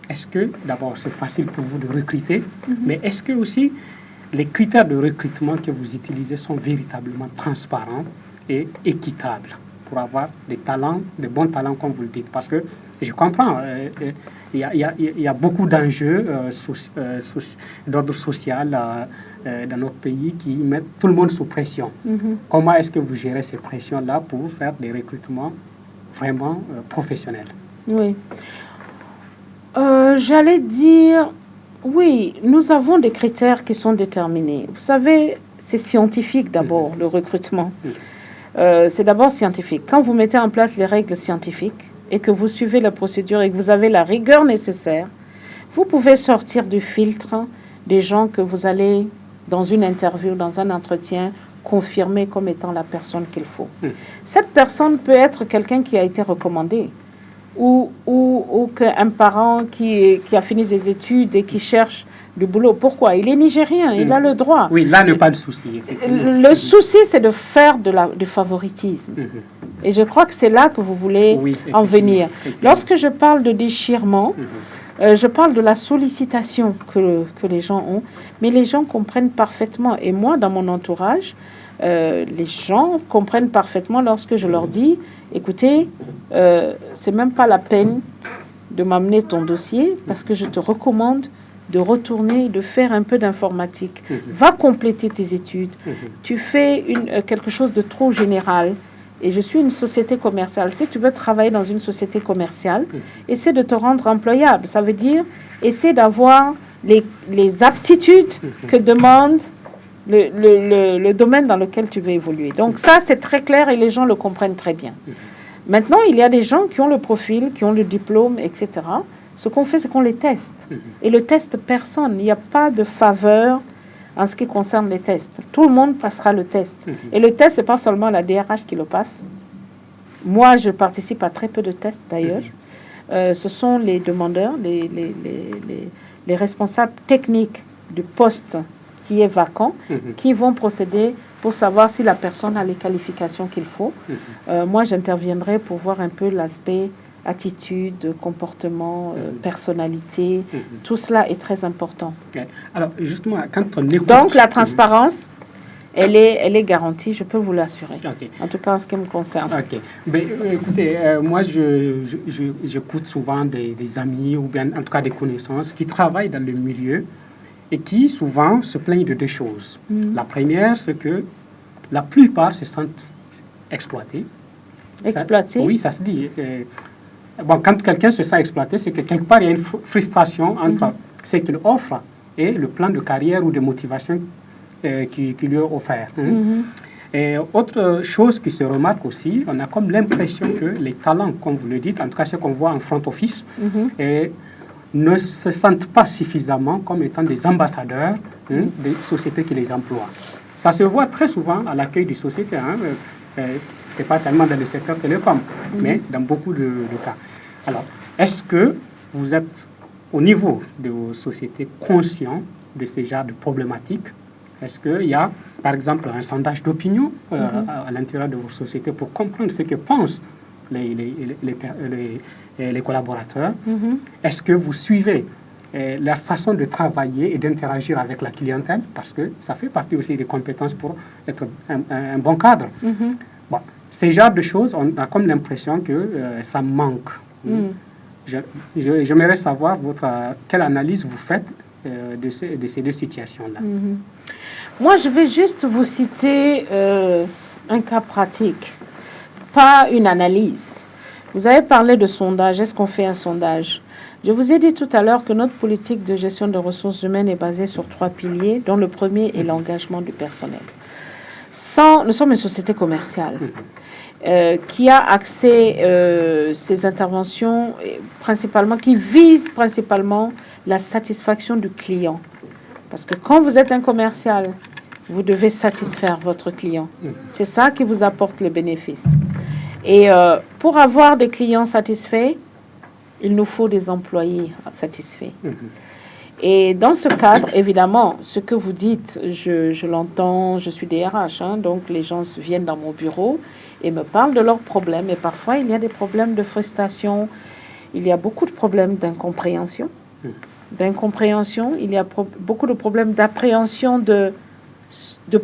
est-ce que, d'abord, c'est facile pour vous de recruter, mais est-ce que aussi les critères de recrutement que vous utilisez sont véritablement transparents et équitables pour avoir des talents, des bons talents, comme vous le dites? Parce que je comprends, il y a beaucoup d'enjeux d'ordre social dans notre pays qui mettent tout le monde sous pression. Comment est-ce que vous gérez ces pressions-là pour faire des recrutements vraiment professionnels? Oui. J'allais dire, oui, nous avons des critères qui sont déterminés. Vous savez, c'est scientifique d'abord, le recrutement. C'est d'abord scientifique. Quand vous mettez en place les règles scientifiques et que vous suivez la procédure et que vous avez la rigueur nécessaire, vous pouvez sortir du filtre des gens que vous allez, dans une interview, dans un entretien, confirmer comme étant la personne qu'il faut. Cette personne peut être quelqu'un qui a été recommandé, ou qu'un parent qui a fini ses études et qui cherche du boulot. Pourquoi? Il est nigérien, il a le droit. Oui, là n'est pas le souci. Le souci, c'est de faire du favoritisme. Et je crois que c'est là que vous voulez en venir. Lorsque je parle de déchirement, je parle de la sollicitation que les gens ont, mais les gens comprennent parfaitement. Et moi, dans mon entourage, les gens comprennent parfaitement lorsque je leur dis, écoutez, c'est même pas la peine de m'amener ton dossier parce que je te recommande de retourner, de faire un peu d'informatique. Va compléter tes études. Tu fais quelque chose de trop général. Et je suis une société commerciale. Si tu veux travailler dans une société commerciale, essaie de te rendre employable. Ça veut dire, essaie d'avoir les aptitudes que demande le domaine dans lequel tu veux évoluer. Donc ça, c'est très clair et les gens le comprennent très bien. Maintenant, il y a des gens qui ont le profil, qui ont le diplôme, etc. Ce qu'on fait, c'est qu'on les teste. Et le test personne. Il n'y a pas de faveur en ce qui concerne les tests. Tout le monde passera le test. Et le test, ce n'est pas seulement la DRH qui le passe. Moi, je participe à très peu de tests d'ailleurs. Ce sont les demandeurs, les responsables techniques du poste qui est vacant, qui vont procéder pour savoir si la personne a les qualifications qu'il faut. Moi, j'interviendrai pour voir un peu l'aspect attitude, comportement, personnalité. Tout cela est très important. Alors, justement, quand on écoute... Donc, la transparence, elle est garantie, je peux vous l'assurer. En tout cas, en ce qui me concerne. Ben, écoutez, moi, j'écoute souvent des amis ou bien, en tout cas, des connaissances qui travaillent dans le milieu et qui, souvent, se plaignent de deux choses. La première, c'est que la plupart se sentent exploités. Exploités? Oui, ça se dit. Bon, quand quelqu'un se sent exploité, c'est que quelque part, il y a une frustration entre ce qu'il offre et le plan de carrière ou de motivation qui lui est offert. Et autre chose qui se remarque aussi, on a comme l'impression que les talents, comme vous le dites, en tout cas ce qu'on voit en front office, ne se sentent pas suffisamment comme étant des ambassadeurs des sociétés qui les emploient. Ça se voit très souvent à l'accueil des sociétés. Ce n'est pas seulement dans le secteur télécom, mais dans beaucoup de cas. Alors, est-ce que vous êtes, au niveau de vos sociétés, conscient de ce genre de problématiques? Est-ce qu'il y a, par exemple, un sondage d'opinion à l'intérieur de vos sociétés pour comprendre ce que pensent les collaborateurs? Est-ce que vous suivez la façon de travailler et d'interagir avec la clientèle? Parce que ça fait partie aussi des compétences pour être un bon cadre. Bon, ces genres de choses, on a comme l'impression que ça manque. J'aimerais savoir quelle analyse vous faites de ces deux situations-là. Moi, je vais juste vous citer un cas pratique, pas une analyse. Vous avez parlé de sondage. Est-ce qu'on fait un sondage? Je vous ai dit tout à l'heure que notre politique de gestion de ressources humaines est basée sur 3 piliers, dont le premier est l'engagement du personnel. Nous sommes une société commerciale qui a axé ses interventions principalement, qui vise principalement la satisfaction du client. Parce que quand vous êtes un commercial, vous devez satisfaire votre client. C'est ça qui vous apporte les bénéfices. Et pour avoir des clients satisfaits, il nous faut des employés satisfaits. Et dans ce cadre, évidemment, ce que vous dites, je l'entends, je suis DRH, donc les gens viennent dans mon bureau et me parlent de leurs problèmes. Et parfois, il y a des problèmes de frustration, il y a beaucoup de problèmes d'incompréhension. Il y a beaucoup de problèmes d'appréhension de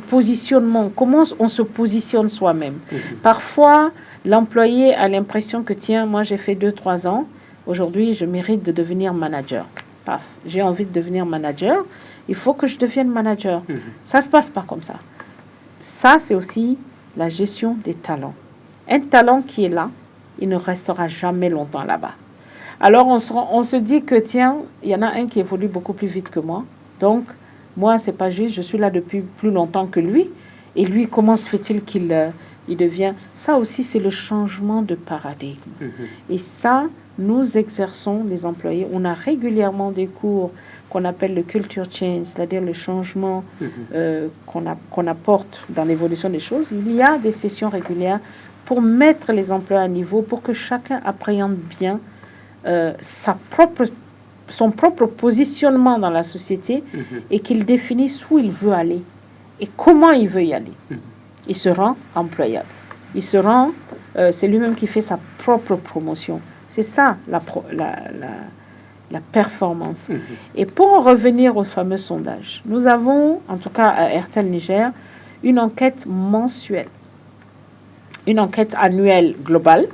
positionnement. Comment on se positionne soi-même? Parfois, l'employé a l'impression que, tiens, moi j'ai fait 2-3 ans, aujourd'hui je mérite de devenir manager. Paf, j'ai envie de devenir manager, il faut que je devienne manager. Ça ne se passe pas comme ça. Ça, c'est aussi la gestion des talents. Un talent qui est là, il ne restera jamais longtemps là-bas. Alors, on se dit que, tiens, il y en a un qui évolue beaucoup plus vite que moi. Donc, moi, c'est pas juste, je suis là depuis plus longtemps que lui. Et lui, comment se fait-il qu'il devient... Ça aussi, c'est le changement de paradigme. Et ça, nous exerçons, les employés. On a régulièrement des cours qu'on appelle le culture change, c'est-à-dire le changement qu'on apporte dans l'évolution des choses. Il y a des sessions régulières pour mettre les employés à niveau, pour que chacun appréhende bien son propre positionnement dans la société et qu'il définisse où il veut aller et comment il veut y aller. Il se rend employable. Il se rend, c'est lui-même qui fait sa propre promotion. C'est ça la performance. Et pour en revenir au fameux sondage, nous avons, en tout cas à Airtel Niger, une enquête mensuelle, une enquête annuelle globale,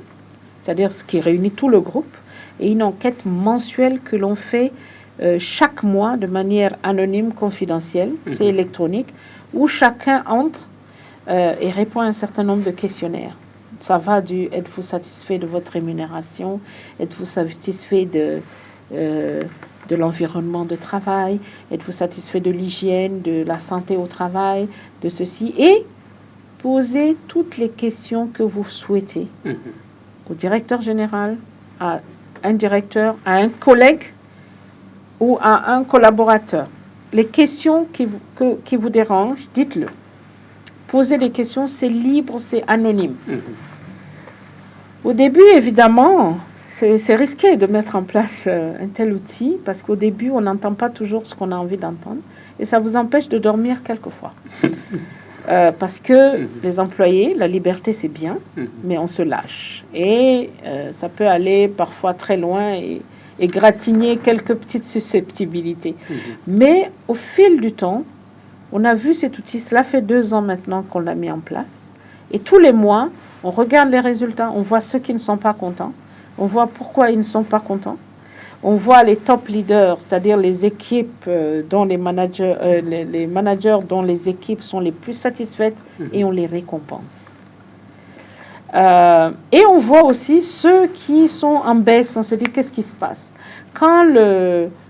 c'est-à-dire ce qui réunit tout le groupe, et une enquête mensuelle que l'on fait chaque mois de manière anonyme, confidentielle, c'est électronique, où chacun entre et répond à un certain nombre de questionnaires. Ça va du « êtes-vous satisfait de votre rémunération ?» « Êtes-vous satisfait de l'environnement de travail ?» « Êtes-vous satisfait de l'hygiène, de la santé au travail ?» de ceci. Et posez toutes les questions que vous souhaitez au directeur général, à un directeur, à un collègue ou à un collaborateur. Les questions qui vous dérangent, dites-le. Posez des questions, c'est libre, c'est anonyme. Au début, évidemment, c'est risqué de mettre en place un tel outil parce qu'au début, on n'entend pas toujours ce qu'on a envie d'entendre et ça vous empêche de dormir quelquefois. Parce que les employés, la liberté, c'est bien, mais on se lâche. Et ça peut aller parfois très loin et gratigner quelques petites susceptibilités. Mais au fil du temps, on a vu cet outil. Cela fait 2 ans maintenant qu'on l'a mis en place. Et tous les mois, on regarde les résultats, on voit ceux qui ne sont pas contents, on voit pourquoi ils ne sont pas contents. On voit les top leaders, c'est-à-dire les équipes dont les managers dont les équipes sont les plus satisfaites et on les récompense. Et on voit aussi ceux qui sont en baisse. On se dit qu'est-ce qui se passe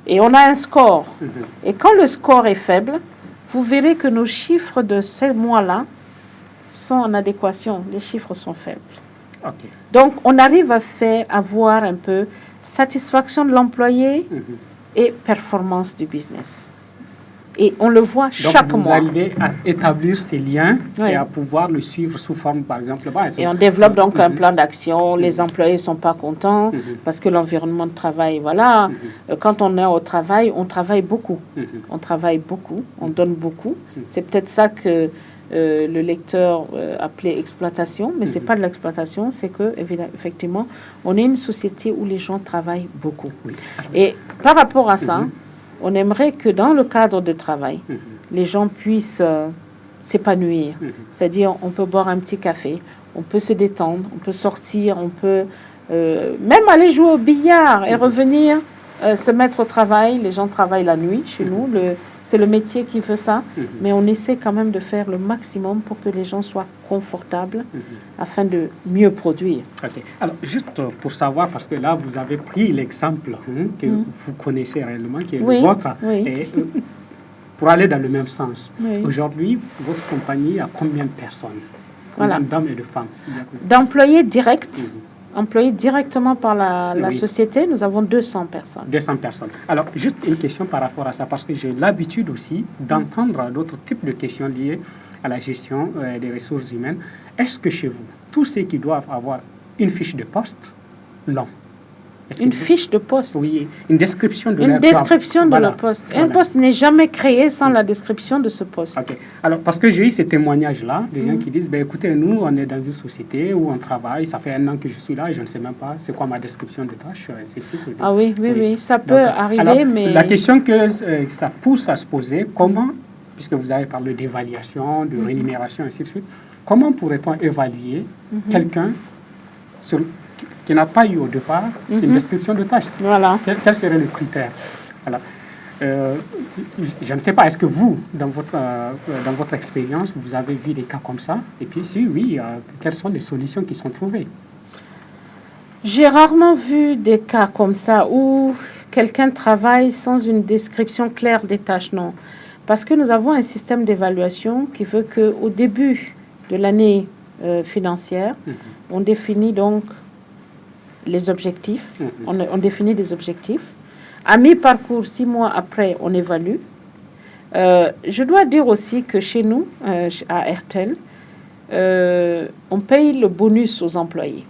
et on a un score. Et quand le score est faible, vous verrez que nos chiffres de ces mois-là sont en adéquation. Les chiffres sont faibles. Okay. Donc, on arrive à voir un peu satisfaction de l'employé et performance du business. Et on le voit chaque mois. Donc, vous arrivez à établir ces liens et à pouvoir le suivre sous forme, par exemple... Et on développe donc un plan d'action. Les employés ne sont pas contents parce que l'environnement de travail, voilà. Quand on est au travail, on travaille beaucoup. On travaille beaucoup, on donne beaucoup. C'est peut-être ça que... le lecteur appelait exploitation, mais ce n'est pas de l'exploitation, c'est que effectivement, on est une société où les gens travaillent beaucoup. Et par rapport à ça, on aimerait que dans le cadre de travail, les gens puissent s'épanouir. C'est-à-dire, on peut boire un petit café, on peut se détendre, on peut sortir, on peut même aller jouer au billard et revenir se mettre au travail. Les gens travaillent la nuit chez nous. C'est le métier qui veut ça, mais on essaie quand même de faire le maximum pour que les gens soient confortables afin de mieux produire. Okay. Alors, juste pour savoir, parce que là, vous avez pris l'exemple que vous connaissez réellement, qui est le vôtre, et, pour aller dans le même sens. Aujourd'hui, votre compagnie a combien de personnes? Combien d'hommes et de femmes? D'employés directs employés directement par la société, nous avons 200 personnes. 200 personnes. Alors, juste une question par rapport à ça, parce que j'ai l'habitude aussi d'entendre d'autres types de questions liées à la gestion des ressources humaines. Est-ce que chez vous, tous ceux qui doivent avoir une fiche de poste l'ont? Une fiche de poste? Oui, une description de leur poste. Une description de leur poste. Un poste n'est jamais créé sans la description de ce poste. Okay. Alors, parce que j'ai eu ces témoignages-là, des gens qui disent, écoutez, nous, on est dans une société où on travaille, ça fait 1 an que je suis là et je ne sais même pas c'est quoi ma description de tâche. Ah oui, ça peut arriver, alors, mais... La question que ça pousse à se poser, comment, puisque vous avez parlé d'évaluation, de rémunération, ainsi de suite, comment pourrait-on évaluer quelqu'un qui n'a pas eu au départ une description de tâche? Voilà. Quel serait le critère? Voilà. Je ne sais pas, est-ce que vous, dans votre expérience, vous avez vu des cas comme ça? Et puis, si oui, quelles sont les solutions qui sont trouvées? J'ai rarement vu des cas comme ça où quelqu'un travaille sans une description claire des tâches, non. Parce que nous avons un système d'évaluation qui veut qu'au début de l'année financière, on définit donc les objectifs. On définit des objectifs. À mi-parcours, 6 mois après, on évalue. Je dois dire aussi que chez nous, à Airtel, on paye le bonus aux employés.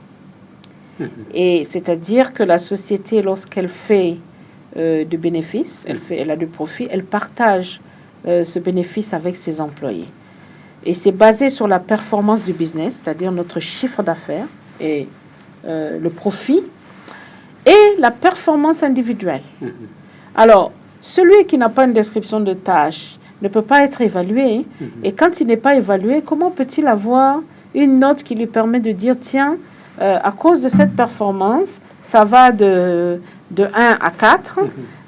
Et c'est-à-dire que la société, lorsqu'elle fait du bénéfice, elle a du profit, elle partage ce bénéfice avec ses employés. Et c'est basé sur la performance du business, c'est-à-dire notre chiffre d'affaires et le profit et la performance individuelle. Alors, celui qui n'a pas une description de tâche ne peut pas être évalué. Et quand il n'est pas évalué, comment peut-il avoir une note qui lui permet de dire, tiens, à cause de cette performance, ça va de 1 à 4.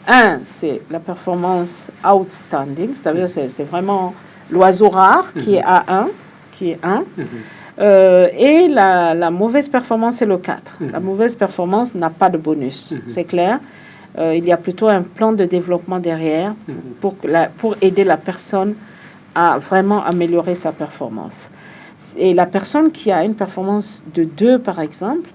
1, c'est la performance outstanding, c'est-à-dire c'est vraiment l'oiseau rare qui est à 1, qui est 1. Et la mauvaise performance, c'est le 4. La mauvaise performance n'a pas de bonus, c'est clair. Il y a plutôt un plan de développement derrière pour aider la personne à vraiment améliorer sa performance. Et la personne qui a une performance de 2, par exemple,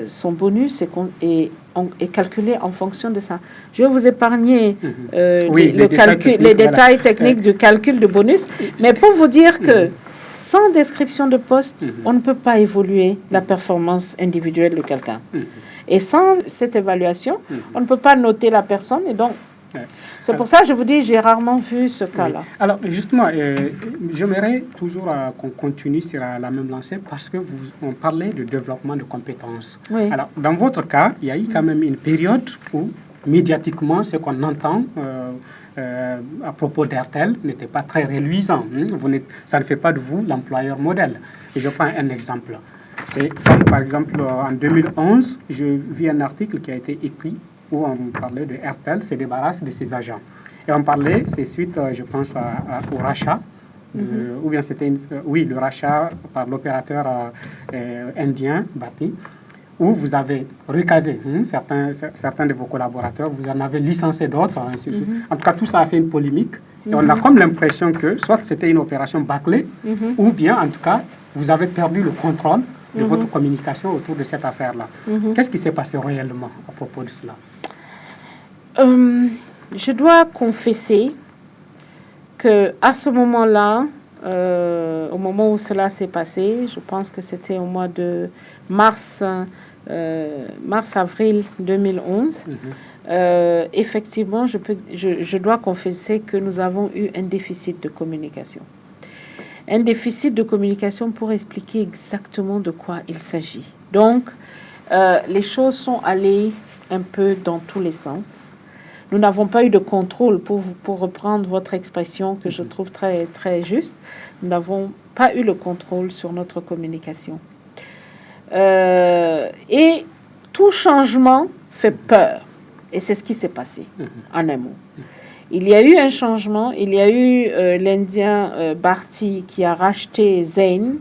son bonus est calculé en fonction de ça. Je vais vous épargner les détails techniques du calcul de bonus, mais pour vous dire que sans description de poste, on ne peut pas évoluer la performance individuelle de quelqu'un. Et sans cette évaluation, on ne peut pas noter la personne et donc Ouais. C'est pour ça que je vous dis, j'ai rarement vu ce cas-là. Oui. Alors, justement, j'aimerais toujours qu'on continue sur la même lancée parce que on parlait de développement de compétences. Oui. Alors, dans votre cas, il y a eu quand même une période où, médiatiquement, ce qu'on entend à propos d'Airtel n'était pas très reluisant. Ça ne fait pas de vous l'employeur modèle. Et je prends un exemple. C'est comme, par exemple, en 2011, j'ai vu un article qui a été écrit où on parlait de Airtel se débarrasse de ses agents. Et on parlait, c'est suite, je pense, au rachat, ou bien c'était le rachat par l'opérateur indien, Bharti, où vous avez recasé certains de vos collaborateurs, vous en avez licencié d'autres. En tout cas, tout ça a fait une polémique. Et on a comme l'impression que soit c'était une opération bâclée, ou bien, en tout cas, vous avez perdu le contrôle de votre communication autour de cette affaire-là. Qu'est-ce qui s'est passé réellement à propos de cela? Je dois confesser qu'à ce moment-là, au moment où cela s'est passé, je pense que c'était au mois de mars-avril 2011, effectivement, je dois confesser que nous avons eu un déficit de communication. Un déficit de communication pour expliquer exactement de quoi il s'agit. Donc, les choses sont allées un peu dans tous les sens. Nous n'avons pas eu de contrôle, pour reprendre votre expression que je trouve très, très juste. Nous n'avons pas eu le contrôle sur notre communication. Et tout changement fait peur. Et c'est ce qui s'est passé, en un mot. Il y a eu un changement. Il y a eu l'Indien Bharti qui a racheté Zain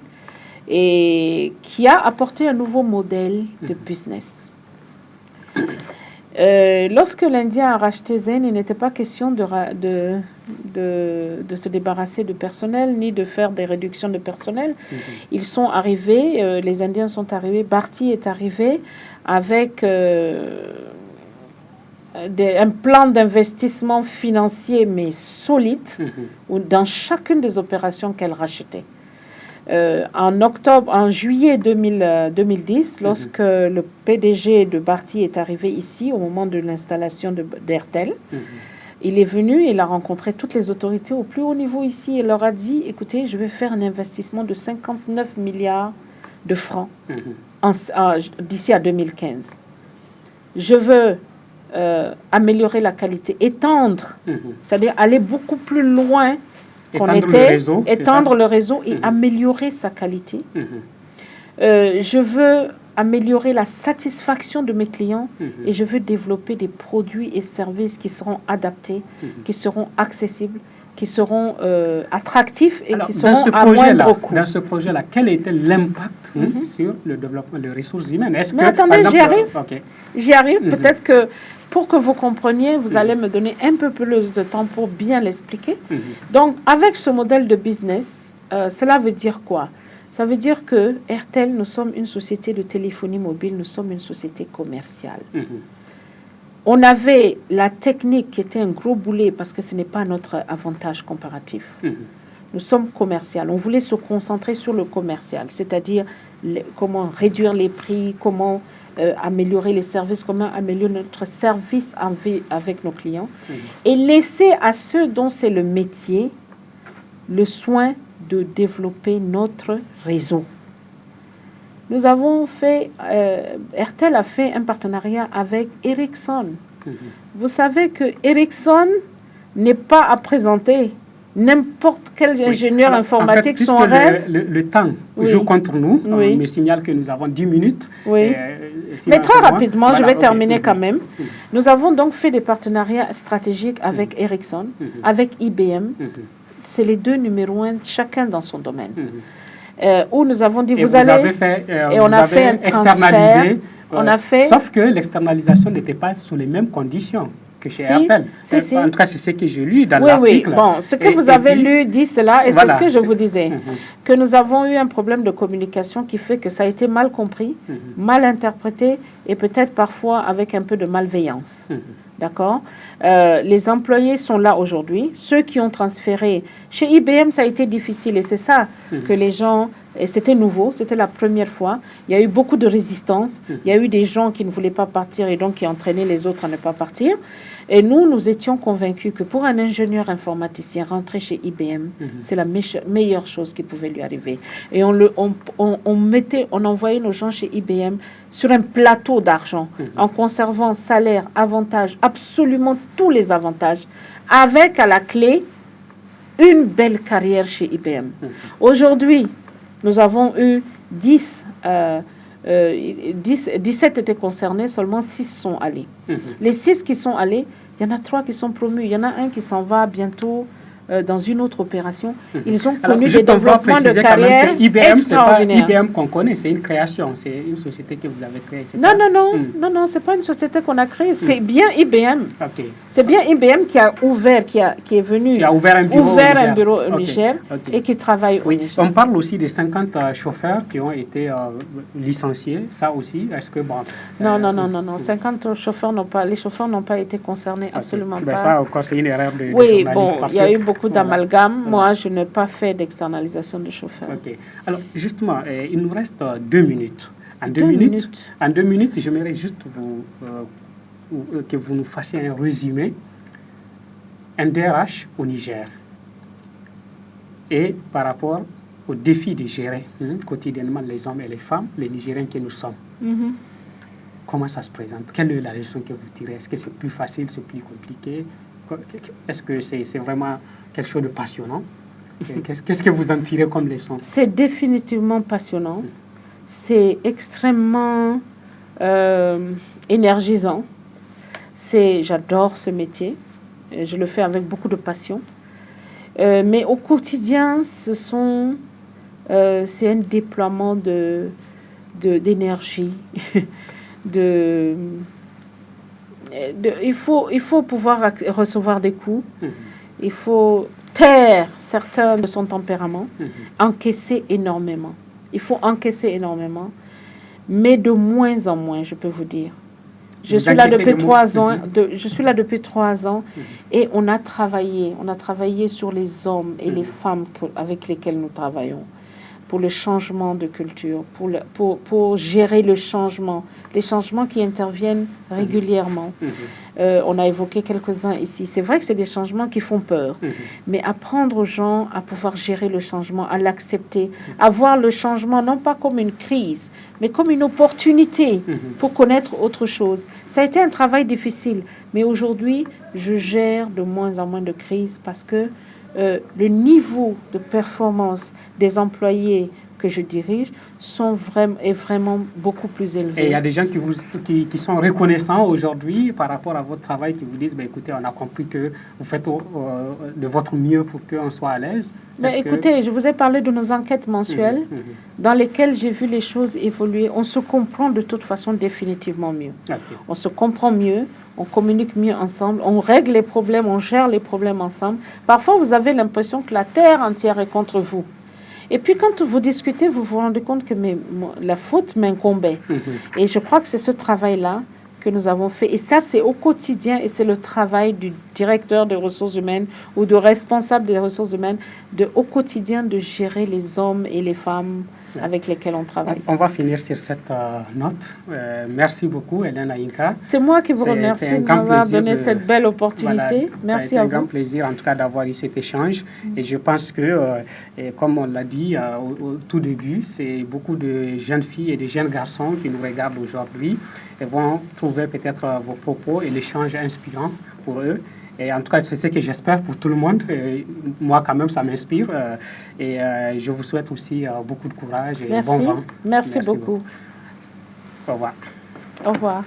et qui a apporté un nouveau modèle de business. Lorsque l'Indien a racheté Zain, il n'était pas question de se débarrasser de personnel, ni de faire des réductions de personnel. Ils sont arrivés, les Indiens sont arrivés, Bharti est arrivé avec un plan d'investissement financier, mais solide, dans chacune des opérations qu'elle rachetait. En juillet 2010, lorsque le PDG de Bharti est arrivé ici, au moment de l'installation d'Airtel, il est venu, il a rencontré toutes les autorités au plus haut niveau ici et leur a dit, écoutez, je vais faire un investissement de 59 milliards de francs d'ici à 2015. Je veux améliorer la qualité, étendre, c'est-à-dire aller beaucoup plus loin étendre le réseau et améliorer sa qualité. Je veux améliorer la satisfaction de mes clients et je veux développer des produits et services qui seront adaptés, qui seront accessibles, qui seront attractifs et qui seront à moindre coût. Dans ce projet-là, quel était l'impact sur le développement des ressources humaines? Mais attendez, j'y arrive. J'y arrive. Peut-être que pour que vous compreniez, vous allez me donner un peu plus de temps pour bien l'expliquer. Donc, avec ce modèle de business, cela veut dire quoi? Ça veut dire que Airtel, nous sommes une société de téléphonie mobile, nous sommes une société commerciale. On avait la technique qui était un gros boulet parce que ce n'est pas notre avantage comparatif. Nous sommes commercial. On voulait se concentrer sur le commercial, c'est-à-dire comment réduire les prix, comment améliorer les services, comment améliorer notre service avec nos clients et laisser à ceux dont c'est le métier le soin de développer notre réseau. Nous avons fait, Airtel a fait un partenariat avec Ericsson. Vous savez que Ericsson n'est pas à présenter. N'importe quel ingénieur informatique, son rêve... Le temps joue contre nous. On me signale que nous avons 10 minutes. Mais très rapidement, je vais terminer quand même. Nous avons donc fait des partenariats stratégiques avec Ericsson, avec IBM. C'est les deux numéros 1, chacun dans son domaine. Où nous avons dit, vous allez... et on a fait un transfert. Sauf que l'externalisation n'était pas sous les mêmes conditions que chez Airtel. En tout cas, c'est ce que j'ai lu dans l'article. Oui, bon, ce que vous avez lu dit cela, et c'est ce que je vous disais, que nous avons eu un problème de communication qui fait que ça a été mal compris, mal interprété, et peut-être parfois avec un peu de malveillance. D'accord? Les employés sont là aujourd'hui. Ceux qui ont transféré... Chez IBM, ça a été difficile, et c'est ça que les gens... Et c'était nouveau, c'était la première fois. Il y a eu beaucoup de résistance. Il y a eu des gens qui ne voulaient pas partir et donc qui entraînaient les autres à ne pas partir. Et nous étions convaincus que pour un ingénieur informaticien, rentrer chez IBM, c'est la meilleure chose qui pouvait lui arriver. Et on envoyait nos gens chez IBM sur un plateau d'argent, en conservant salaire, avantages, absolument tous les avantages, avec à la clé une belle carrière chez IBM. Aujourd'hui, nous avons eu 17 étaient concernés, seulement 6 sont allés. Les 6 qui sont allés, il y en a 3 qui sont promus. Il y en a un qui s'en va bientôt dans une autre opération. Ils ont connu des développements de carrière extraordinaires. IBM qu'on connaît, c'est une création, c'est une société que vous avez créée. Non, c'est pas une société qu'on a créée, c'est bien IBM. Okay. C'est bien IBM qui a ouvert, qui est venu, qui a ouvert un bureau au Niger et qui travaille au Niger. On parle aussi des 50 chauffeurs qui ont été licenciés, ça aussi, est-ce que bon... Non, 50 chauffeurs les chauffeurs n'ont pas été concernés, absolument pas. Ça encore, c'est une erreur de journaliste. Il y a eu beaucoup d'amalgame. Moi, je n'ai pas fait d'externalisation de chauffeurs. Ok. Alors, justement, il nous reste 2 minutes. En 2 minutes, j'aimerais juste que vous nous fassiez un résumé, un DRH au Niger, et par rapport au défi de gérer quotidiennement les hommes et les femmes, les Nigériens que nous sommes. Comment ça se présente? Quelle est la leçon que vous tirez? Est-ce que c'est plus facile, c'est plus compliqué? Est-ce que c'est vraiment quelque chose de passionnant? Qu'est-ce que vous en tirez comme leçon? C'est définitivement passionnant. C'est extrêmement énergisant. J'adore ce métier. Je le fais avec beaucoup de passion. Mais au quotidien, c'est un déploiement d'énergie. Il faut pouvoir recevoir des coups. Il faut taire certains de son tempérament, encaisser énormément. Il faut encaisser énormément, mais de moins en moins, je peux vous dire. Je suis là depuis 3 ans et on a travaillé sur les hommes et les femmes avec lesquels nous travaillons pour le changement de culture, pour gérer les changements qui interviennent régulièrement. On a évoqué quelques-uns ici. C'est vrai que c'est des changements qui font peur, mais apprendre aux gens à pouvoir gérer le changement, à l'accepter, à voir le changement non pas comme une crise, mais comme une opportunité pour connaître autre chose. Ça a été un travail difficile, mais aujourd'hui, je gère de moins en moins de crises parce que le niveau de performance des employés que je dirige est vraiment beaucoup plus élevé. Et il y a des gens qui sont reconnaissants aujourd'hui par rapport à votre travail, qui vous disent, écoutez, on a compris que vous faites de votre mieux pour qu'on soit à l'aise. Écoutez, je vous ai parlé de nos enquêtes mensuelles dans lesquelles j'ai vu les choses évoluer. On se comprend de toute façon définitivement mieux. On se comprend mieux, on communique mieux ensemble, on règle les problèmes, on gère les problèmes ensemble. Parfois, vous avez l'impression que la terre entière est contre vous. Et puis, quand vous discutez, vous vous rendez compte que la faute m'incombait. Et je crois que c'est ce travail-là que nous avons fait. Et ça, c'est au quotidien et c'est le travail du directeur des ressources humaines ou de responsable des ressources humaines au quotidien de gérer les hommes et les femmes avec lesquels on travaille. On va finir sur cette note. Merci beaucoup, Hélène Ayinka. C'est moi qui vous remercie de m'avoir donné cette belle opportunité. Voilà, merci à vous. C'est un grand plaisir, en tout cas, d'avoir eu cet échange. Et je pense que, comme on l'a dit au tout début, c'est beaucoup de jeunes filles et de jeunes garçons qui nous regardent aujourd'hui et vont trouver peut-être vos propos et l'échange inspirant pour eux. Et en tout cas, c'est ce que j'espère pour tout le monde. Moi, quand même, ça m'inspire. Et je vous souhaite aussi beaucoup de courage et bon vent. Merci beaucoup. Au revoir. Au revoir.